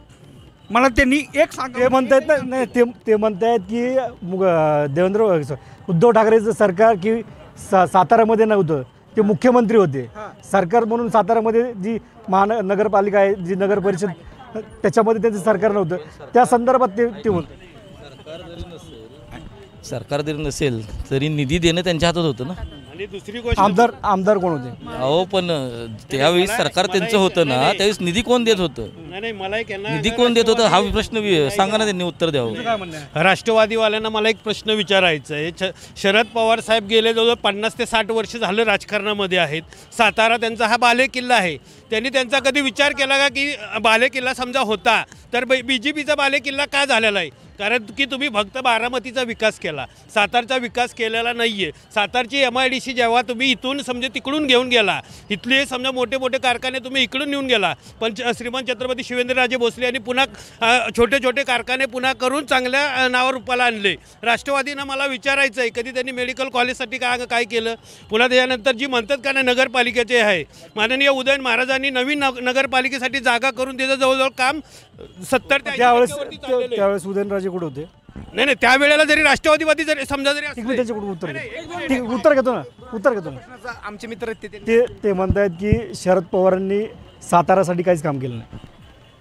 मला त्यांनी एक सांग. ते म्हणतायत ना, नाही ते म्हणतायत की उद्धव ठाकरेचं सरकार की साताऱ्यामध्ये नव्हतं, ते मुख्यमंत्री होते. सरकार म्हणून साताऱ्यामध्ये जी नगरपालिका आहे, जी नगर परिषद, त्याच्यामध्ये त्यांचं सरकार नव्हतं. त्या संदर्भात ते होतं. सरकार जरी नसेल तरी निधी देणं त्यांच्या हातात होतं ना. आणि दुसरी गोष्ट, आमदार कोण होते? अहो पण त्यावेळी सरकार त्यांचं होतं ना, त्यावेळेस निधी कोण देत होतं? नाही मला एक निधी कोण देत होतं हा प्रश्न सांगा ना, त्यांनी उत्तर द्यावं. राष्ट्रवादीवाल्यांना मला एक प्रश्न विचारायचा आहे. शरद पवार साहेब गेले जवळ 50 ते 60 वर्ष झालं राजकारणामध्ये आहेत. सातारा त्यांचा हा बालेकिल्ला आहे. त्यांनी त्यांचा कधी विचार केला का की बालेकिल्ला समजा होता तर BJPचा बालेकिल्ला का झालेला आहे? कारण की तुम्ही फक्त बारामतीचा विकास केला, सातारचा विकास केलेला नाही आहे. सातारची MIDC जेव्हा तुम्ही इथून समजा तिकडून घेऊन गेला, इथले समजा मोठे मोठे कारखाने तुम्ही इकडून नेऊन गेला, पण श्रीमंत छत्रपती शिवेंद्रराजे भोसले यांनी पुन्हा छोटे छोटे कारखाने पुन्हा करून चांगल्या नावावर रूपाला आणले. राष्ट्रवादीनं मला विचारायचं आहे कधी त्यांनी मेडिकल कॉलेजसाठी काय केलं? पुन्हा त्याच्यानंतर जी म्हणतात का नाही नगरपालिकेचे आहे, माननीय उदयन महाराजांनी नवीन नगरपालिकेसाठी जागा करून त्याचं जवळजवळ काम 70 ते 80% त्यावेळेस उदयनराजे कुठे होते? नाही त्यावेळेला जरी राष्ट्रवादीवादी जरी समजा जरी त्याच्याकडून उत्तर घेतो ना. आमचे मित्र ते म्हणतायत की शरद पवारांनी सातारासाठी काहीच काम केलं नाही.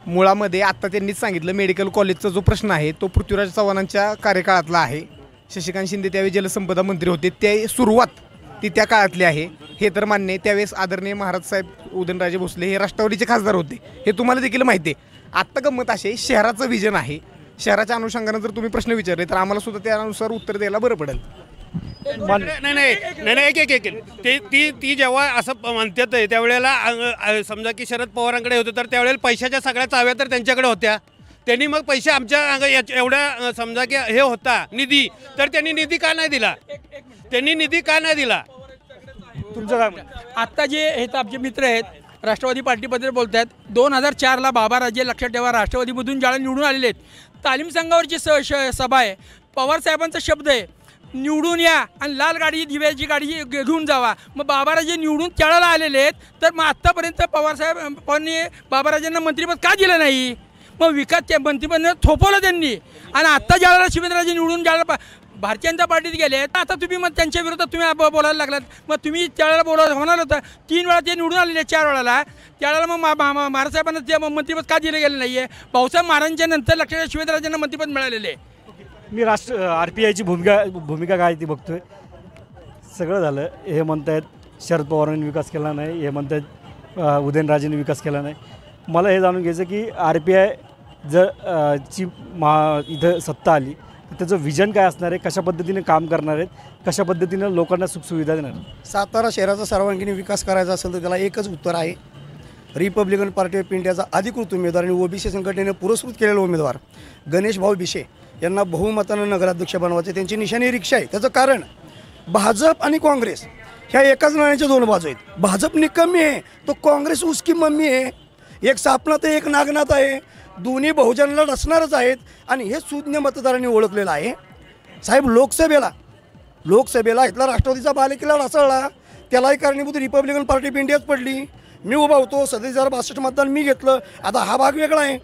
मुळामध्ये आत्ता त्यांनीच सांगितलं मेडिकल कॉलेजचा जो प्रश्न आहे तो पृथ्वीराज चव्हाणांच्या कार्यकाळातला आहे. शशिकांत शिंदे त्यावेळी जलसंपदा मंत्री होते, ते सुरुवात ती त्या काळातली आहे हे तर मान्य आहे. त्यावेळेस आदरणीय महाराज साहेब उदयनराजे भोसले हे राष्ट्रवादीचे खासदार होते, हे तुम्हाला देखील माहिती आहे. आत्ता गंमत असे शहराचं विजन आहे, शहराच्या अनुषंगानं जर तुम्ही प्रश्न विचारले तर आम्हाला सुद्धा त्यानुसार उत्तर द्यायला बरं पडेल. नाही ती जेव्हा असं म्हणतात त्यावेळेला समजा की शरद पवारांकडे होते तर त्यावेळेला पैशाच्या सगळ्या चाव्या तर त्यांच्याकडे होत्या. त्यांनी मग पैसे आमच्या एवढ्या समजा की हे होता निधी, तर त्यांनी निधी का नाही दिला? तुमचं काय आत्ता जे हे तर आमचे मित्र आहेत राष्ट्रवादी पार्टीबद्दल बोलत आहेत. 2004ला बाबाराजे लक्षात ठेवा राष्ट्रवादीमधून ज्याला निवडून आलेले आहेत, तालीम संघावरची सभा आहे, पवारसाहेबांचा शब्द आहे निवडून या आणि लाल गाडी दिव्याची गाडी घेऊन जावा. मग बाबाराजे निवडून त्याला आलेले आहेत, तर मग आत्तापर्यंत पवारांनी बाबाराजांना मंत्रिपद का दिलं नाही? मग विकास त्या मंत्रिपद थोपवलं त्यांनी. आणि आत्ता ज्याला शिवेंद्रराजे निवडून ज्याला भारतीय जनता पार्टीत गेले, आता तुम्ही मग त्यांच्या विरोधात तुम्ही बोलायला लागलात. मग तुम्ही त्यावेळेला बोलायला होणार होतं. 3 वेळा ते निवडून आलेले, 4 वेळाला. त्यावेळेला मग महाराजसाहेबांना ते मंत्रिपद का दिलं गेलं नाही आहे? भाऊसाहेब महाराजांच्या नंतर लक्षात शिवेंद्रराजांना मंत्रिपद मिळालेले आहे. मी RPIची भूमिका काय ती बघतोय. सगळं झालं. हे म्हणतायत शरद पवारांनी विकास केला नाही, हे म्हणतायत उदयनराजेंनी विकास केला नाही. मला हे जाणून घ्यायचं की RPI जर ची इथं सत्ता आली तर त्याचं विजन काय असणार आहे, कशा पद्धतीने काम करणार आहेत, कशा पद्धतीनं लोकांना सुखसुविधा देणार. सातारा शहराचा सर्वांगीण विकास करायचा असेल तर त्याला एकच उत्तर आहे. रिपब्लिकन पार्टी ऑफ इंडियाचा अधिकृत उमेदवार आणि OBC संघटनेने पुरस्कृत केलेला उमेदवार गणेश भाऊ बिशे यांना बहुमतानं नगराध्यक्ष बनवायचे. त्यांची निशाणी रिक्षा आहे. त्याचं कारण भाजप आणि काँग्रेस ह्या एकाच नाण्याच्या 2 बाजू आहेत. भाजप निकम्मी आहे, तो काँग्रेस उसकी मम्मी आहे. एक सापनात आहे, एक नागनाथ आहे. दोन्ही बहुजनाला रचणारच आहेत आणि हे सुज्ञ मतदारांनी ओळखलेलं आहे. साहेब लोकसभेला इथला राष्ट्रवादीचा बालेकिल्ला ढासळला, त्यालाही कारणीभूत रिपब्लिकन पार्टी ऑफ इंडियाच पडली. मी उभा होतो, 37,062 मतदान मी घेतलं. आता हा भाग वेगळा आहे.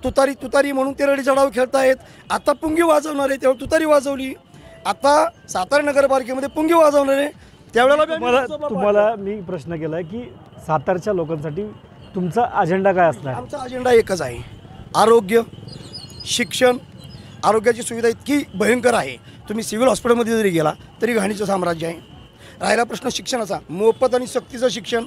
तुतारी म्हणून ते रडी चढाव खेळतायत. आता पुंगी वाजवणार आहे, त्यावेळी तुतारी वाजवली. आता सातारा नगरपालिकेमध्ये पुंगी वाजवणार आहे, त्यावेळेला तुम्हाला मी प्रश्न केला की सातारच्या लोकांसाठी तुमचा अजेंडा काय असणार? आमचा अजेंडा एकच आहे, आरोग्य, शिक्षण. आरोग्याची सुविधा इतकी भयंकर आहे, तुम्ही सिव्हिल हॉस्पिटलमध्ये जरी गेला तरी घाणीचं साम्राज्य आहे. राहिला प्रश्न शिक्षणाचा, मोफत आणि सक्तीचं शिक्षण.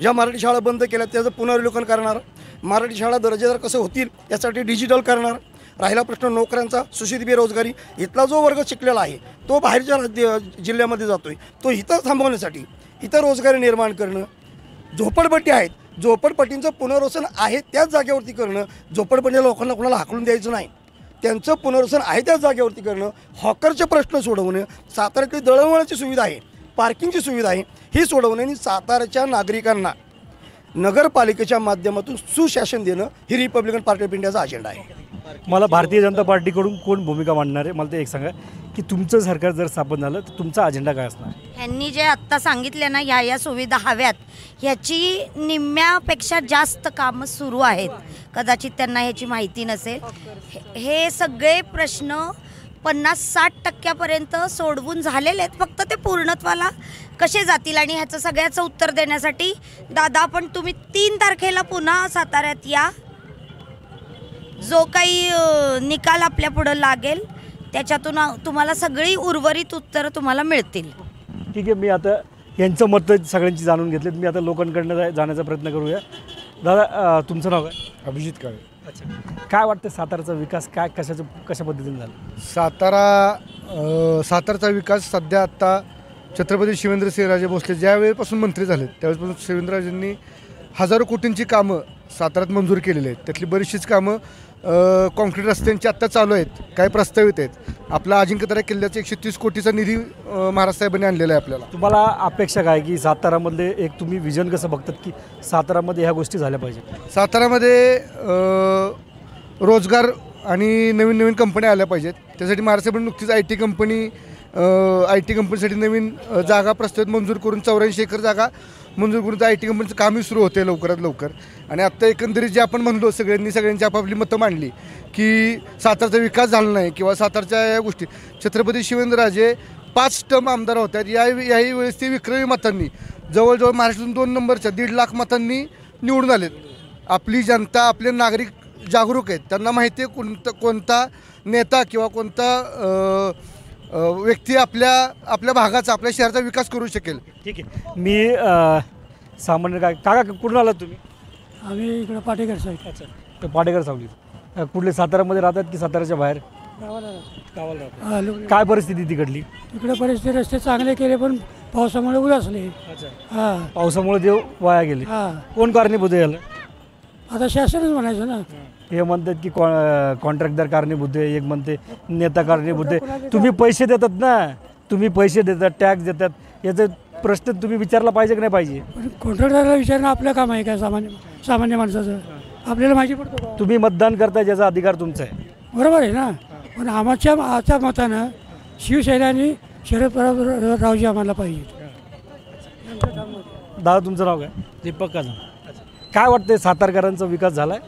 ज्या मराठी शाळा बंद केल्या त्याचं पुनर्विलोकन करणार, मराठी शाळा दर्जेदार कसं होतील यासाठी डिजिटल करणार. राहिला प्रश्न नोकऱ्यांचा, सुशिक्षित बेरोजगारी. इथला जो वर्ग शिकलेला आहे तो बाहेरच्या जिल्ह्यामध्ये जातो आहे, तो इथं थांबवण्यासाठी इथं रोजगारी निर्माण करणं. झोपडपट्टी आहेत, झोपडपट्टींचं पुनर्वसन आहे त्याच जागेवरती करणं. झोपडपट्टी लोकांना कोणाला हाकलून द्यायचं नाही, त्यांचं पुनर्वसन आहे त्याच जागेवरती करणं. हॉकरचे प्रश्न सोडवणं, साताऱ्यातली दळणवळणाची सुविधा आहे, पार्किंगची सुविधा आहे, ही सोडवणं आणि साताऱ्याच्या नागरिकांना नगरपालिकेच्या माध्यमातून सुशासन देणं ही रिपब्लिकन पार्टी ऑफ इंडियाचा अजेंडा आहे. मला भारतीय जनता पार्टीकडून कोण भूमिका मांडणार आहे मला ते एक सांगा, की तुमचं सरकार जर स्थापन झालं तर तुमचा अजेंडा काय असणार? ह्यांनी जे आत्ता सांगितले ना ह्या सुविधा हव्यात, ह्याची निम्म्यापेक्षा जास्त कामं सुरू आहेत. कदाचित त्यांना ह्याची माहिती नसेल. हे सगळे प्रश्न 50-60% सोडवून झालेले आहेत, फक्त ते पूर्णत्वाला कसे जातील आणि ह्याचं सगळ्याचं उत्तर देण्यासाठी दादा पण तुम्ही 3 तारखेला पुन्हा साताऱ्यात या. जो काही निकाल आपल्या पुढं लागेल त्याच्यातून तुम्हाला सगळी उर्वरित उत्तरं तुम्हाला मिळतील. ठीक आहे, मी आता यांचं मत सगळ्यांची जाणून घेतलेत. मी आता लोकांकडनं जाण्याचा प्रयत्न करूया. दादा तुमचं नाव काय? अभिजित काळे. अच्छा, काय वाटतं साताराचा विकास काय कशा पद्धतीने झाला? सातारचा विकास सध्या आत्ता छत्रपती शिवेंद्रसिंहराजे भोसले ज्यावेळेपासून मंत्री झालेत त्यावेळेपासून शिवेंद्रराजेंनी हजारो कोटींची कामं साताऱ्यात मंजूर केलेली आहेत. त्यातली बरीचशीच कामं कॉन्क्रीट रस्त्यांची आत्ता चालू आहेत, काही प्रस्तावित आहेत. आपला अजिंक्यतारा किल्ल्याचा 130 कोटीचा निधी महाराज साहेबांनी आणलेला आहे. आपल्याला तुम्हाला अपेक्षा काय की सातारामधले एक तुम्ही विजन कसं बघतात की सातारामध्ये ह्या गोष्टी झाल्या पाहिजेत? सातारामध्ये रोजगार आणि नवीन नवीन कंपन्या आल्या पाहिजेत. त्यासाठी महाराज साहेबांनी नुकतीच आय टी कंपनीसाठी नवीन जागा प्रस्तावित मंजूर करून 84 एकर जागा मंजूर करून आय टी कंपनीचं कामही सुरू होते लवकरात लवकर. आणि आत्ता एकंदरीत जे आपण म्हणलो सगळ्यांची आपापली मतं मांडली की सातारचा विकास झाला नाही किंवा सातारच्या या गोष्टी. छत्रपती शिवेंद्रराजे 5 टर्म आमदार होत्यात. याही वेळेस ते विक्रमी मतांनी जवळजवळ महाराष्ट्रातून 2 नंबरच्या 1.5 लाख मतांनी निवडून आलेत. आपली जनता, आपले नागरिक जागरूक आहेत, त्यांना माहिती आहे कोणता नेता किंवा कोणता व्यक्ती आपल्या भागाचा, आपल्या शहराचा विकास करू शकेल. ठीक आहे, मी सामान्य काय काका कुठून आलात तुम्ही? आम्ही इकडं पाटेकर साईड. अच्छा, तर पाटेकर सावली. कुठले सातारामध्ये राहतात की साताराच्या बाहेर? गावाला राहतात. काय परिस्थिती तिकडली? इकडे परिस्थिती रस्ते चांगले केले पण पावसामुळे उदासले. हां, पावसामुळे देव वाया गेले. कोण कारणीभूत आहे याला? आता शासनच म्हणायचं ना. हे म्हणतात की कॉन्ट्रॅक्टदार कारणीभूत आहे, एक म्हणते नेता कारणीभूत आहे. तुम्ही पैसे देतात ना, तुम्ही पैसे देतात, टॅक्स देतात, याचा प्रश्न तुम्ही विचारला पाहिजे की नाही पाहिजे? कॉन्ट्रॅक्टरला विचारणं आपलं काम आहे का? सामान्य माणसाचं आपल्याला माहिती पडतो. तुम्ही मतदान करताय ज्याचा अधिकार तुमचा आहे, बरोबर आहे ना. पण आजच्या मतानं शिवसेनानी शरद पवाररावजी आम्हाला पाहिजे. दादा तुमचं नाव काय? दीपक कदम. काय वाटतंय सातारकरांचा विकास झालाय?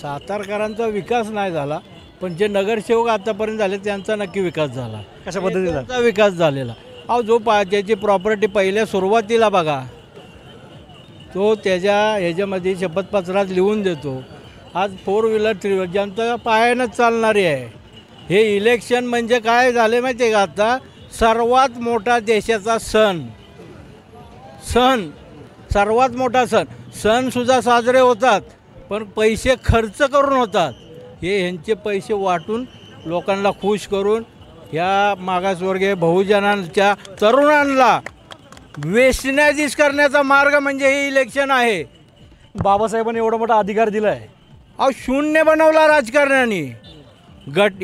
सातारकरांचा विकास नाही झाला, पण जे नगरसेवक आतापर्यंत झाले त्यांचा नक्की विकास झाला. कशा पद्धतीने त्यांचा विकास झालेला? जो ज्याची प्रॉपर्टी पहिल्या सुरुवातीला बघा, तो त्याच्या ह्याच्यामध्ये शपथपत्रात लिहून देतो. आज 4 व्हीलर 3 व्हीलर ज्यांचा पायानंच चालणारी आहे. हे इलेक्शन म्हणजे काय झाले माहिती आहे का? आता सर्वात मोठा देशाचा सण सर्वात मोठा सणसुद्धा साजरे होतात, पण पैसे खर्च करून होतात. हे ह्यांचे पैसे वाटून लोकांना खुश करून ह्या मागासवर्गीय बहुजनांच्या तरुणांना वेश्याधीश करण्याचा मार्ग म्हणजे हे इलेक्शन आहे. बाबासाहेबांनी एवढा मोठा अधिकार दिला आहे, शून्य बनवला राजकारण्याने.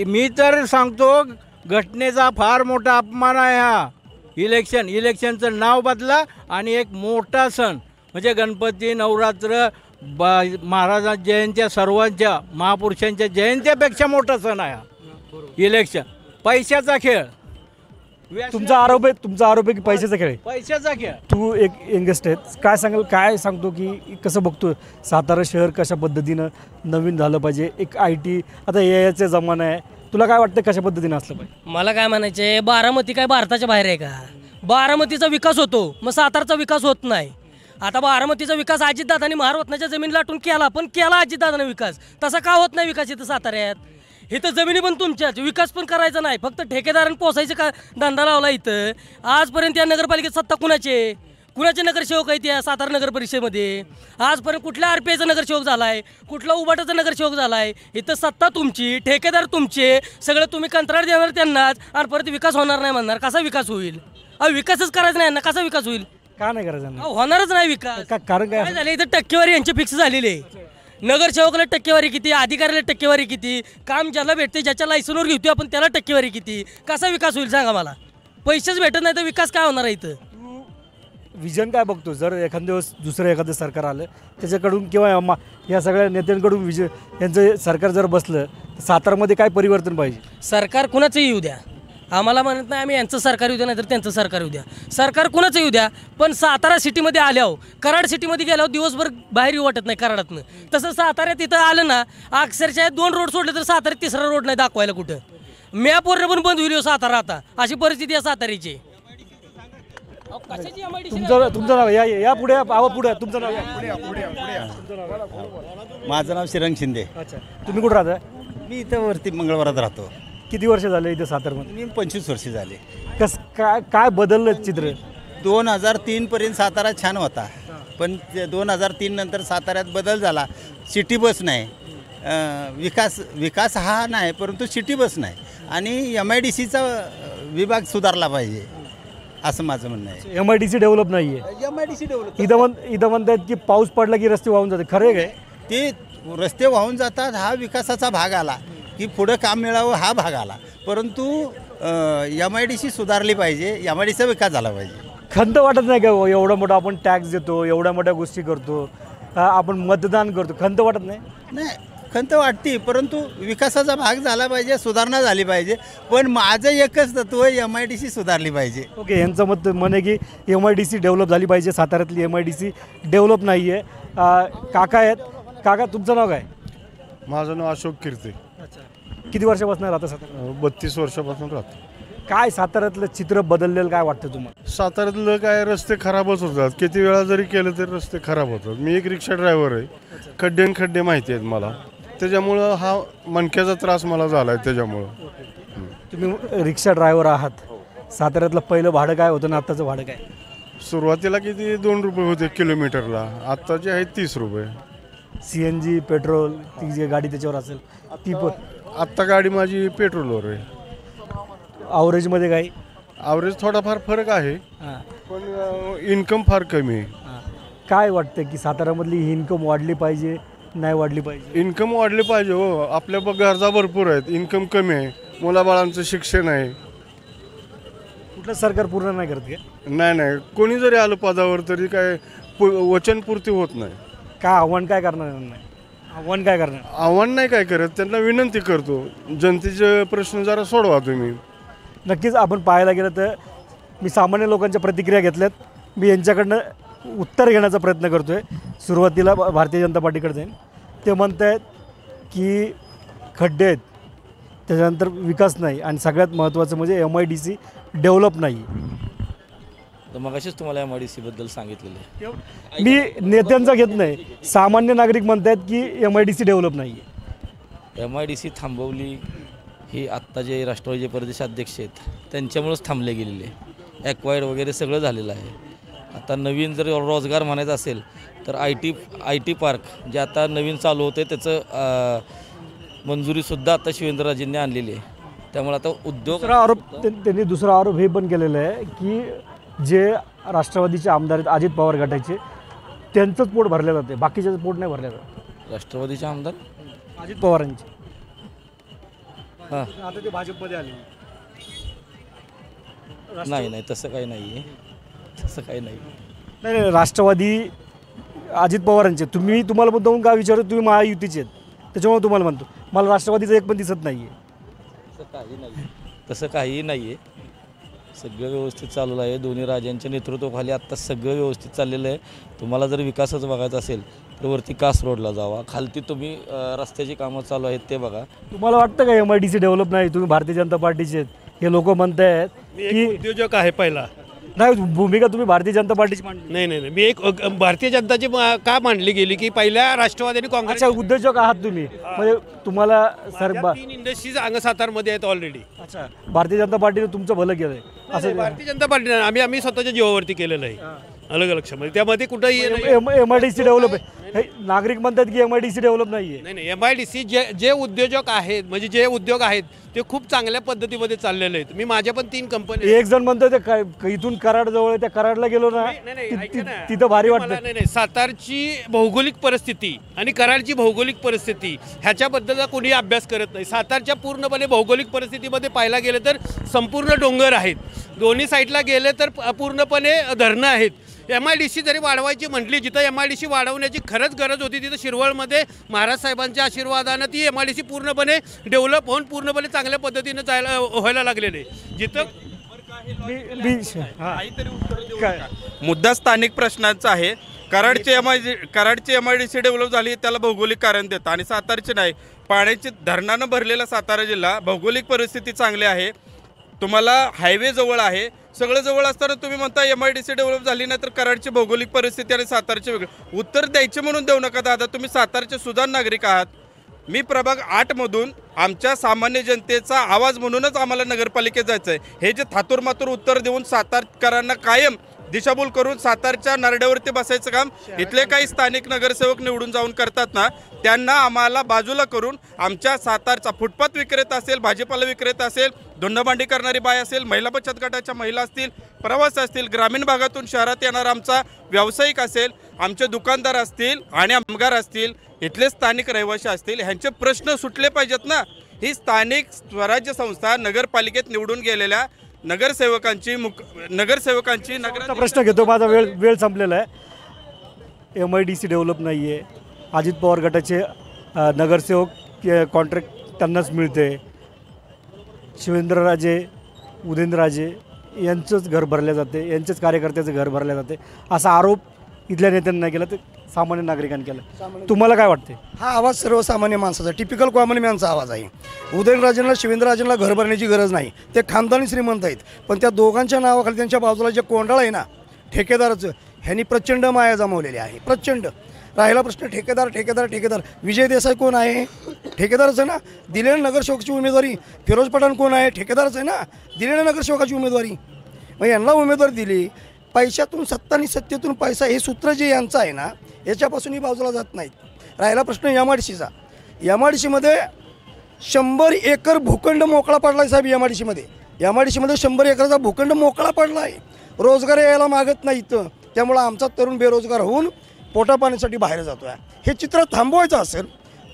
मी तर सांगतो घटनेचा फार मोठा अपमान आहे हा. इलेक्शनचं नाव बदला आणि एक मोठा सण म्हणजे गणपती, नवरात्र, महाराजांच्या जयंत्या, सर्वांच्या महापुरुषांच्या जयंत्यापेक्षा मोठा सण आहे इलेक्शन. पैशाचा खेळ. तुमचा आरोप आहे की पैशाचा खेळ आहे? पैशाचा खेळ. तू एक यंगस्ट आहे, काय सांगतो की कसं बघतो सातारा शहर कशा पद्धतीनं नवीन झालं पाहिजे? एक IT आता याचा जमाना आहे, तुला काय वाटतं कशा पद्धतीनं असलं पाहिजे? मला काय म्हणायचं आहे, बारामती काय भारताच्या बाहेर आहे का? बारामतीचा विकास होतो, मग सातारचा विकास होत नाही. आता बारामतीचा विकास अजितदादांनी महारत्नाच्या जमीन लाटून केला, पण केला अजितदादांनी विकास. तसा का होत नाही विकास इथं साताऱ्यात? इथं जमिनी पण तुमच्याच, विकास पण करायचा नाही, फक्त ठेकेदारांनी पोसायचं का धंदा लावला इथं. आजपर्यंत या नगरपालिकेत सत्ता कुणाचे नगरसेवक आहेत या सातारा नगर परिषदेमध्ये? आजपर्यंत कुठल्या RPIचा नगरसेवक झाला आहे, कुठला उबाटाचा नगरसेवक झाला आहे? इथं सत्ता तुमची, ठेकेदार तुमचे, सगळं तुम्ही कंत्राट देणार त्यांनाच, आणि परत विकास होणार नाही म्हणणार. कसा विकास होईल? विकासच करायचा नाही ना, कसा विकास होईल? का नाही करायचं? होणारच नाही विकास. कारण काय झालं इथं टक्केवारी यांची फिक्स झालेली आहे. नगरसेवकाला टक्केवारी किती, अधिकाऱ्याला टक्केवारी किती, काम ज्याला भेटते, ज्याच्या लायसनवर घेतो आपण त्याला टक्केवारी किती, कसा विकास होईल सांगा मला? पैसेच भेटत नाही तर विकास काय होणार आहे इथं? विजन काय बघतो? जर एखाद्या दिवस दुसरं एखादं सरकार आलं त्याच्याकडून किंवा या सगळ्या नेत्यांकडून यांचं सरकार जर बसलं तर सातारामध्ये काय परिवर्तन पाहिजे? सरकार कुणाचंही येऊ द्या, आम्हाला म्हणत नाही आम्ही यांचं सरकार येऊ द्या नाही तर त्यांचं सरकार येऊ द्या, सरकार कुणाचं येऊ द्या, पण सातारा सिटीमध्ये आल्यावर, कराड सिटीमध्ये गेल्यावर दिवसभर बाहेर येऊ वाटत नाही कराडातनं. तसं साताऱ्यात इथं आलं ना, अक्षरशः 2 रोड सोडले तर साताऱ्यात 3रा रोड नाही दाखवायला कुठं. मॅपवर पण बंद होईल सातारा आता, अशी परिस्थिती आहे साताऱ्याची. तुमचं नाव या पुढे पुढे तुमचं नाव माझं नाव श्रीरंग शिंदे. अच्छा, तुम्ही कुठं राहता? मी इथं वरती मंगळवारात राहतो. किती वर्ष झाले इथं सातारमध्ये? मी 25 वर्ष झाले. काय बदललं चित्र? 2003 पर्यंत सातारा छान होता, पण 2003 नंतर साताऱ्यात बदल झाला. सिटी बस नाही, विकास हा नाही, परंतु सिटी बस नाही, आणि MIDCचा विभाग सुधारला पाहिजे असं माझं म्हणणं आहे. MIDC डेव्हलप नाही आहे. MIDC डेव्हलप इथं म्हणतात की पाऊस पडला की रस्ते वाहून जाते, खरं काय? ते रस्ते वाहून जातात, हा विकासाचा भाग आला की पुढं काम मिळावं हा भाग आला, परंतु MIDC सुधारली पाहिजे, MIDCचा विकास झाला पाहिजे. खंत वाटत नाही का एवढा मोठा आपण टॅक्स देतो, एवढ्या मोठ्या गोष्टी करतो, आपण मतदान करतो, खंत वाटत नाही? नाही, खंत वाटते, परंतु विकासाचा भाग झाला पाहिजे, सुधारणा झाली पाहिजे. पण माझं एकच तत्व MIDC सुधारली पाहिजे. ओके, यांचं मत आहे की MIDC डेव्हलप झाली पाहिजे. साताऱ्यातली MIDC डेव्हलप नाही आहे. काका आहेत. काका, तुमचं नाव काय? माझं नाव अशोक कीर्ती. किती वर्षापासून राहता सातारा? 32 वर्षापासून राहतो. काय साताऱ्यातलं चित्र बदललेलं काय वाटतं तुम्हाला? साताऱ्यातलं काय, रस्ते खराबच होतात, किती वेळा जरी केलं तरी रस्ते खराब होतात. मी एक रिक्षा ड्रायव्हर आहे, खड्डे माहिती आहेत मला, त्याच्यामुळं हा मणक्याचा त्रास मला झाला आहे. त्याच्यामुळं तुम्ही रिक्षा ड्रायव्हर आहात, साताऱ्यातलं पहिलं भाडं काय होतं ना आत्ताचं भाडं काय? सुरुवातीला किती 2 रुपये होते किलोमीटरला, आत्ताचे आहेत 30 रुपये. CNG पेट्रोल ती जी गाडी त्याच्यावर असेल ती पण? आत्ता गाडी माझी पेट्रोलवर आहे. ॲव्हरेजमध्ये काही? ॲव्हरेज थोडाफार फरक आहे, पण इन्कम फार कमी आहे. काय वाटतं की साताऱ्यामधली ही इन्कम वाढली पाहिजे, नाही वाढली पाहिजे? इन्कम वाढली पाहिजे हो. आपल्या गरजा भरपूर आहेत, इन्कम कमी आहे, मुलाबाळांचं शिक्षण आहे. कुठलं सरकार पूर्ण नाही करत का? नाही, कोणी जरी आलं पदावर तरी काय वचनपूर्ती होत नाही. काय आव्हान काय करणार? आव्हान काय करणार? आव्हान नाही काय करत, त्यांना विनंती करतो, जनतेचे प्रश्न जरा सोडवा तुम्ही. नक्कीच आपण पाहायला गेलं तर मी सामान्य लोकांच्या प्रतिक्रिया घेतल्यात, मी यांच्याकडनं उत्तर घेण्याचा प्रयत्न करतो आहे. सुरुवातीला भारतीय जनता पार्टीकडे जाईन. ते म्हणत आहेत की खड्डे आहेत, त्याच्यानंतर विकास नाही, आणि सगळ्यात महत्त्वाचं म्हणजे MIDC डेव्हलप नाही. तर मग अशीच तुम्हाला MIDC बद्दल सांगितलेलं आहे. मी नेत्यांचा घेत नाही, सामान्य नागरिक म्हणत आहेत की MIDC डेव्हलप नाही आहे. MIDC थांबवली ही आत्ता जे राष्ट्रवादीचे प्रदेशाध्यक्ष आहेत त्यांच्यामुळेच थांबले गेलेले. ॲक्वायर्ड वगैरे सगळं झालेलं आहे. आता नवीन जर रोजगार म्हणायचा असेल तर IT पार्क जे आता नवीन चालू होते त्याचं मंजुरीसुद्धा आता शिवेंद्रराजेंनी आणलेली आहे. त्यामुळे आता उद्योग. दुसरा आरोप हे पण केलेला आहे की जे राष्ट्रवादीचे आमदार आहेत अजित पवार गटाचे, त्यांचंच पोट भरलं जाते, बाकीच्याचं पोट नाही भरलं जातं. राष्ट्रवादीचे आमदार अजित पवारांचे हां, आता ते भाजपमध्ये आले. नाही तसं काही नाही आहे, तसं काही नाही. नाही, राष्ट्रवादी अजित पवारांचे. तुम्हाला पण जाऊन का विचारतो, तुम्ही महायुतीचे आहेत त्याच्यामुळे तुम्हाला म्हणतो, मला राष्ट्रवादीचं एक पण दिसत नाही आहे. तसं काहीही नाही आहे. सगळं व्यवस्थित चालू आहे. दोन्ही राजांच्या नेतृत्वाखाली आत्ता सगळं व्यवस्थित चाललेलं आहे. तुम्हाला जर विकासाचं बघायचं असेल तर वरती कास रोडला जावा, खालती तुम्ही रस्त्याची कामं चालू आहेत ते बघा. तुम्हाला वाटतं का MIDC डेव्हलप नाही? तुम्ही भारतीय जनता पार्टीचे आहेत, हे लोक म्हणत आहेत की उद्योजक आहे पहिला, नाही, भूमिका तुम्ही भारतीय जनता पार्टीची मांडली. नाही, मी एक भारतीय जनताची का मांडली गेली की पहिल्या राष्ट्रवादी आणि काँग्रेस अच्छा, उद्योजक आहात तुम्ही, म्हणजे तुम्हाला तीन इंडस्ट्रीज सातारमध्ये आहेत ऑलरेडी. अच्छा, भारतीय जनता पार्टीने तुमचं भलं केलंय असं. भारतीय जनता पार्टीने आम्ही स्वतःच्या जीवावरती केलेलं आहे अलग अलग क्षमता, त्यामध्ये कुठंही MIDC डेव्हलप आहे. नागरिक म्हणतात की MIDC डेव्हलप नाहीये. नाही, MIDC जे उद्योजक आहेत, म्हणजे जे उद्योग आहेत ते खूप चांगल्या पद्धतीमध्ये चाललेले आहेत. मी माझ्या पण 3 कंपनी, एक जण म्हणतो ते इथून कराड जवळ आहे, त्या कराडला गेलो ना तिथं भारी वाटतं. नाही, सातारची भौगोलिक परिस्थिती आणि कराडची भौगोलिक परिस्थिती ह्याच्याबद्दलचा कोणी अभ्यास करत नाही. सातारच्या पूर्णपणे भौगोलिक परिस्थितीमध्ये पाहायला गेलं तर संपूर्ण डोंगर आहेत, दोन्ही साईडला गेले तर पूर्णपणे धरणं आहेत. MIDC जरी वाढवायची म्हटली, जिथं MIDC वाढवण्याची खरंच गरज होती तिथं शिरवळमध्ये महाराज साहेबांच्या आशीर्वादानं ती MIDC पूर्णपणे डेव्हलप होऊन पूर्णपणे चांगल्या पद्धतीनं व्हायला लागलेले. जिथं मुद्दा स्थानिक प्रश्नांचा आहे. कराडची MIDC डेव्हलप झाली त्याला भौगोलिक कारण देतं आणि सातारचे नाही. पाण्याची धरणानं भरलेला सातारा जिल्हा, भौगोलिक परिस्थिती चांगली आहे, तुम्हाला हायवे जवळ आहे, सगळं जवळ असताना तुम्ही म्हणता MIDC डेव्हलप झाली नाही तर कराडची भौगोलिक परिस्थिती आणि सातारचे वेगळे उत्तर द्यायचे म्हणून देऊ नका दादा. तुम्ही सातारचे सुजाण नागरिक आहात. मी प्रभाग 8मधून आमच्या सामान्य जनतेचा आवाज म्हणूनच आम्हाला नगरपालिकेत जायचं आहे. हे जे थातूरमातूर उत्तर देऊन सातारकरांना कायम दिशाभूल करून सातारच्या नारड्यावरती बसायचं काम इथले काही स्थानिक नगरसेवक निवडून जाऊन करतात ना, त्यांना आम्हाला बाजूला करून आमच्या सातारचा फुटपाथ विक्रेता असेल, भाजीपाला विक्रेता असेल, धुंडमांडी करणारी बाय असेल, महिला बचत गटाच्या महिला असतील, प्रवासी असतील, ग्रामीण भागातून शहरात येणारा आमचा व्यावसायिक असेल, आमचे दुकानदार असतील आणि कामगार असतील, इथले स्थानिक रहिवासी असतील, ह्यांचे प्रश्न सुटले पाहिजेत ना. ही स्थानिक स्वराज्य संस्था नगरपालिकेत निवडून गेलेल्या नगरसेवकांची प्रश्न घेतो. माझा वेळ संपलेला आहे. MIDC डेव्हलप नाही आहे, अजित पवार गटाचे नगरसेवक कॉन्ट्रॅक्ट त्यांनाच मिळते, शिवेंद्रराजे उदयनराजे यांचंच घर भरले जाते, यांचेच कार्यकर्त्याचं घर भरले जाते, असा आरोप इथल्या नेत्यांना केला तर सामान्य नागरिकांनी केला. तुम्हाला काय वाटते? हा आवाज सर्वसामान्य माणसाचा, टिपिकल कॉमन मॅनचा आवाज आहे. उदयनराजेंना शिवेंद्रराजेंना घर भरण्याची गरज नाही, ते खानदानी श्रीमंत आहेत, पण त्या दोघांच्या नावाखाली त्यांच्या बाजूला जे कोंडाळ आहे ना ठेकेदाराचं, ह्यांनी प्रचंड माया जमवलेली आहे, प्रचंड. राहिला प्रश्न ठेकेदार विजय देसाई कोण आहे? ठेकेदारच आहे ना. दिलेल्या नगरसेवकाची उमेदवारी फिरोज पठाण कोण आहे? ठेकेदारच आहे ना. दिलेल्या नगरसेवकाची उमेदवारी, मग यांना उमेदवारी दिली. पैशातून सत्ता आणि सत्तेतून पैसा हे सूत्र जे यांचं आहे ना, याच्यापासूनही बाजूला जात नाहीत. राहिला प्रश्न MIDCचा. MIDCमध्ये 100 एकर भूखंड मोकळा पडला आहे साहेब. MIDCमध्ये 100 एकरचा भूखंड मोकळा पडला आहे. रोजगार यायला मागत नाहीत, त्यामुळं आमचा तरुण बेरोजगार होऊन पोटापाण्यासाठी बाहेर जातो आहे. हे चित्र थांबवायचं असेल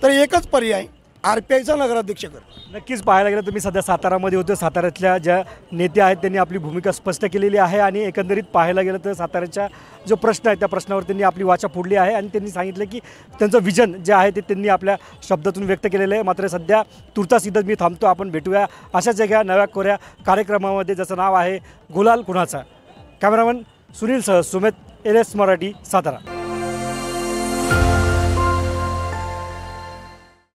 तर एकच पर्याय, RPIचा नगराध्यक्ष कर. नक्कीच पाहायला गेलं तुम्ही सध्या सातारामध्ये होतो. साताऱ्यातल्या ज्या नेत्या आहेत त्यांनी आपली भूमिका स्पष्ट केलेली आहे आणि एकंदरीत पाहायला गेलं तर साताऱ्याच्या जो प्रश्न आहे त्या प्रश्नावर त्यांनी आपली वाचा फोडली आहे आणि त्यांनी सांगितलं की त्यांचं विजन जे आहे ते त्यांनी आपल्या शब्दातून व्यक्त केलेलं आहे. मात्र सध्या तुर्तास इथं मी थांबतो. आपण भेटूया अशाच एका नव्या कोऱ्या कार्यक्रमामध्ये ज्याचं नाव आहे गुलाल कुणाचा. कॅमेरामन सुनील सह सुमेत, LS मराठी, सातारा.